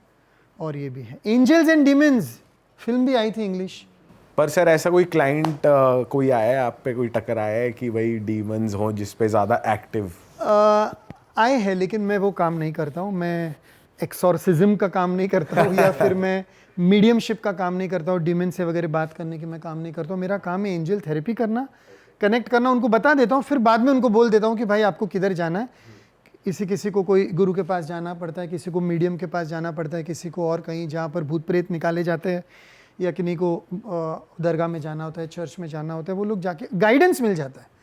[SPEAKER 2] और ये भी है। एंजल्स एंड डीमंस फिल्म भी आई थी इंग्लिश।
[SPEAKER 3] पर सर, ऐसा कोई क्लाइंट कोई आया है आप पे, कोई टक्कर आया है कि भाई डीमंस हो जिस पे ज़्यादा एक्टिव?
[SPEAKER 2] आए हैं, लेकिन मैं वो काम नहीं करता हूँ। मैं एक्सोर्सिज्म का काम नहीं करता हूँ, या फिर मैं मीडियमशिप का काम नहीं करता हूँ, डीमन से वगैरह बात करने की मैं काम नहीं करता हूँ। मेरा काम है एंजल थेरेपी करना, कनेक्ट करना, उनको बता देता हूँ, फिर बाद में उनको बोल देता हूँ कि भाई आपको किधर जाना है। किसी को कोई गुरु के पास जाना पड़ता है, किसी को मीडियम के पास जाना पड़ता है, किसी को और कहीं जहाँ पर भूत प्रेत निकाले जाते हैं, या किन्हीं को दरगाह में जाना होता है, चर्च में जाना होता है, वो लोग जाके गाइडेंस मिल जाता है।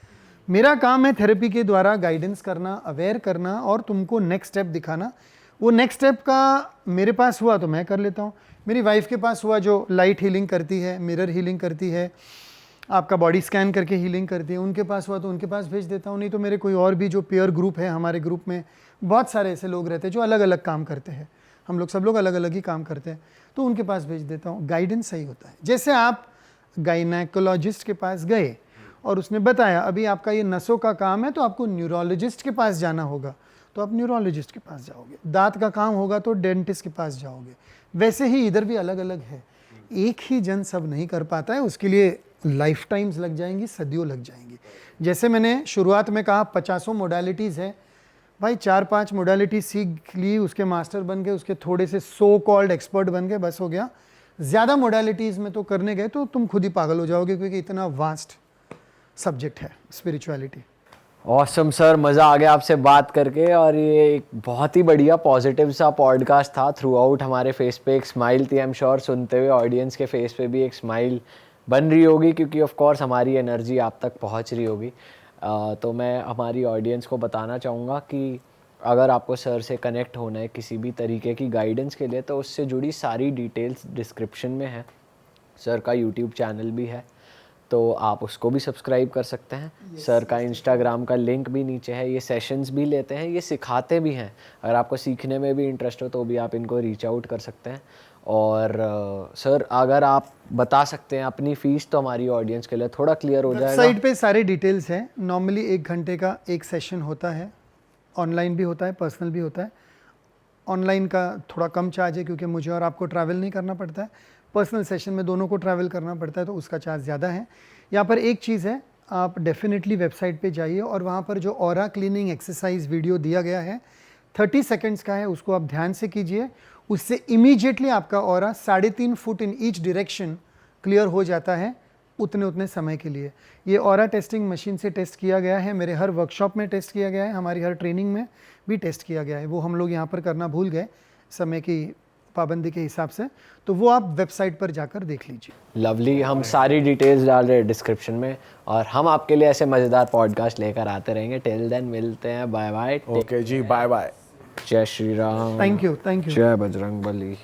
[SPEAKER 2] मेरा काम है थेरेपी के द्वारा गाइडेंस करना, अवेयर करना और तुमको नेक्स्ट स्टेप दिखाना। वो नेक्स्ट स्टेप का मेरे पास हुआ तो मैं कर लेता हूँ, मेरी वाइफ के पास हुआ जो लाइट हीलिंग करती है, मिरर हीलिंग करती है, आपका बॉडी स्कैन करके हीलिंग करती है, उनके पास हुआ तो उनके पास भेज देता हूँ। नहीं तो मेरे कोई और भी जो पेयर ग्रुप है, हमारे ग्रुप में बहुत सारे ऐसे लोग रहते हैं जो अलग अलग काम करते हैं। हम लोग सब लोग अलग अलग ही काम करते हैं, तो उनके पास भेज देता हूँ। गाइडेंस सही होता है। जैसे आप गायनेकोलॉजिस्ट के पास गए और उसने बताया अभी आपका ये नसों का काम है, तो आपको न्यूरोलॉजिस्ट के पास जाना होगा, तो आप न्यूरोलॉजिस्ट के पास जाओगे। दांत का काम होगा तो डेंटिस्ट के पास जाओगे। वैसे ही इधर भी अलग अलग है। एक ही जन सब नहीं कर पाता है, उसके लिए लाइफ टाइम्स लग जाएंगी, सदियों लग जाएंगी। जैसे मैंने शुरुआत में कहा 50 मोडालिटीज़ है भाई, 4-5 मोडालिटी सीख ली, उसके मास्टर बन गए, उसके थोड़े से सो कॉल्ड एक्सपर्ट बन गए, बस हो गया। ज़्यादा मोडालिटीज़ में तो करने गए तो तुम खुद ही पागल हो जाओगे, क्योंकि इतना वास्ट सब्जेक्ट है स्पिरिचुअलिटी।
[SPEAKER 1] ऑसम सर, मज़ा आ गया आपसे बात करके। और ये एक बहुत ही बढ़िया पॉजिटिव सा पॉडकास्ट था। थ्रू आउट हमारे फेस पे एक स्माइल थी। आई एम श्योर सुनते हुए ऑडियंस के फेस पे भी एक स्माइल बन रही होगी, क्योंकि ऑफ कोर्स हमारी एनर्जी आप तक पहुंच रही होगी। तो मैं हमारी ऑडियंस को बताना चाहूँगा कि अगर आपको सर से कनेक्ट होना है किसी भी तरीके की गाइडेंस के लिए, तो उससे जुड़ी सारी डिटेल्स डिस्क्रिप्शन में है। सर का यूट्यूब चैनल भी है, तो आप उसको भी सब्सक्राइब कर सकते हैं। सर का इंस्टाग्राम का लिंक भी नीचे है। ये सेशंस भी लेते हैं, ये सिखाते भी हैं। अगर आपको सीखने में भी इंटरेस्ट हो तो भी आप इनको रीच आउट कर सकते हैं। और सर, अगर आप बता सकते हैं अपनी फ़ीस, तो हमारी ऑडियंस के लिए थोड़ा क्लियर हो जाएगा।
[SPEAKER 2] साइट पे सारे डिटेल्स हैं। नॉर्मली 1 घंटे का एक सेशन होता है, ऑनलाइन भी होता है, पर्सनल भी होता है। ऑनलाइन का थोड़ा कम चार्ज है, क्योंकि मुझे और आपको ट्रैवल नहीं करना पड़ता है। पर्सनल सेशन में दोनों को ट्रैवल करना पड़ता है, तो उसका चार्ज ज़्यादा है। यहाँ पर एक चीज़ है, आप डेफिनेटली वेबसाइट पे जाइए और वहाँ पर जो ऑरा क्लीनिंग एक्सरसाइज वीडियो दिया गया है 30 सेकंड्स का है, उसको आप ध्यान से कीजिए। उससे इमीडिएटली आपका aura 3.5 foot in each direction clear हो जाता है, उतने समय के लिए। ये ऑरा टेस्टिंग मशीन से टेस्ट किया गया है, मेरे हर वर्कशॉप में टेस्ट किया गया है, हमारी हर ट्रेनिंग में भी टेस्ट किया गया है। वो हम लोग यहाँ पर करना भूल गए समय की पाबंदी के हिसाब से, तो वो आप वेबसाइट पर जाकर देख लीजिए।
[SPEAKER 1] लवली, हम सारी डिटेल्स डाल रहे हैं डिस्क्रिप्शन में, और हम आपके लिए ऐसे मज़ेदार पॉडकास्ट लेकर आते रहेंगे। टिल देन मिलते हैं, बाय बाय।
[SPEAKER 3] ओके जी, बाय बाय।
[SPEAKER 1] जय श्री राम।
[SPEAKER 2] Thank you.
[SPEAKER 1] जय बजरंग बली।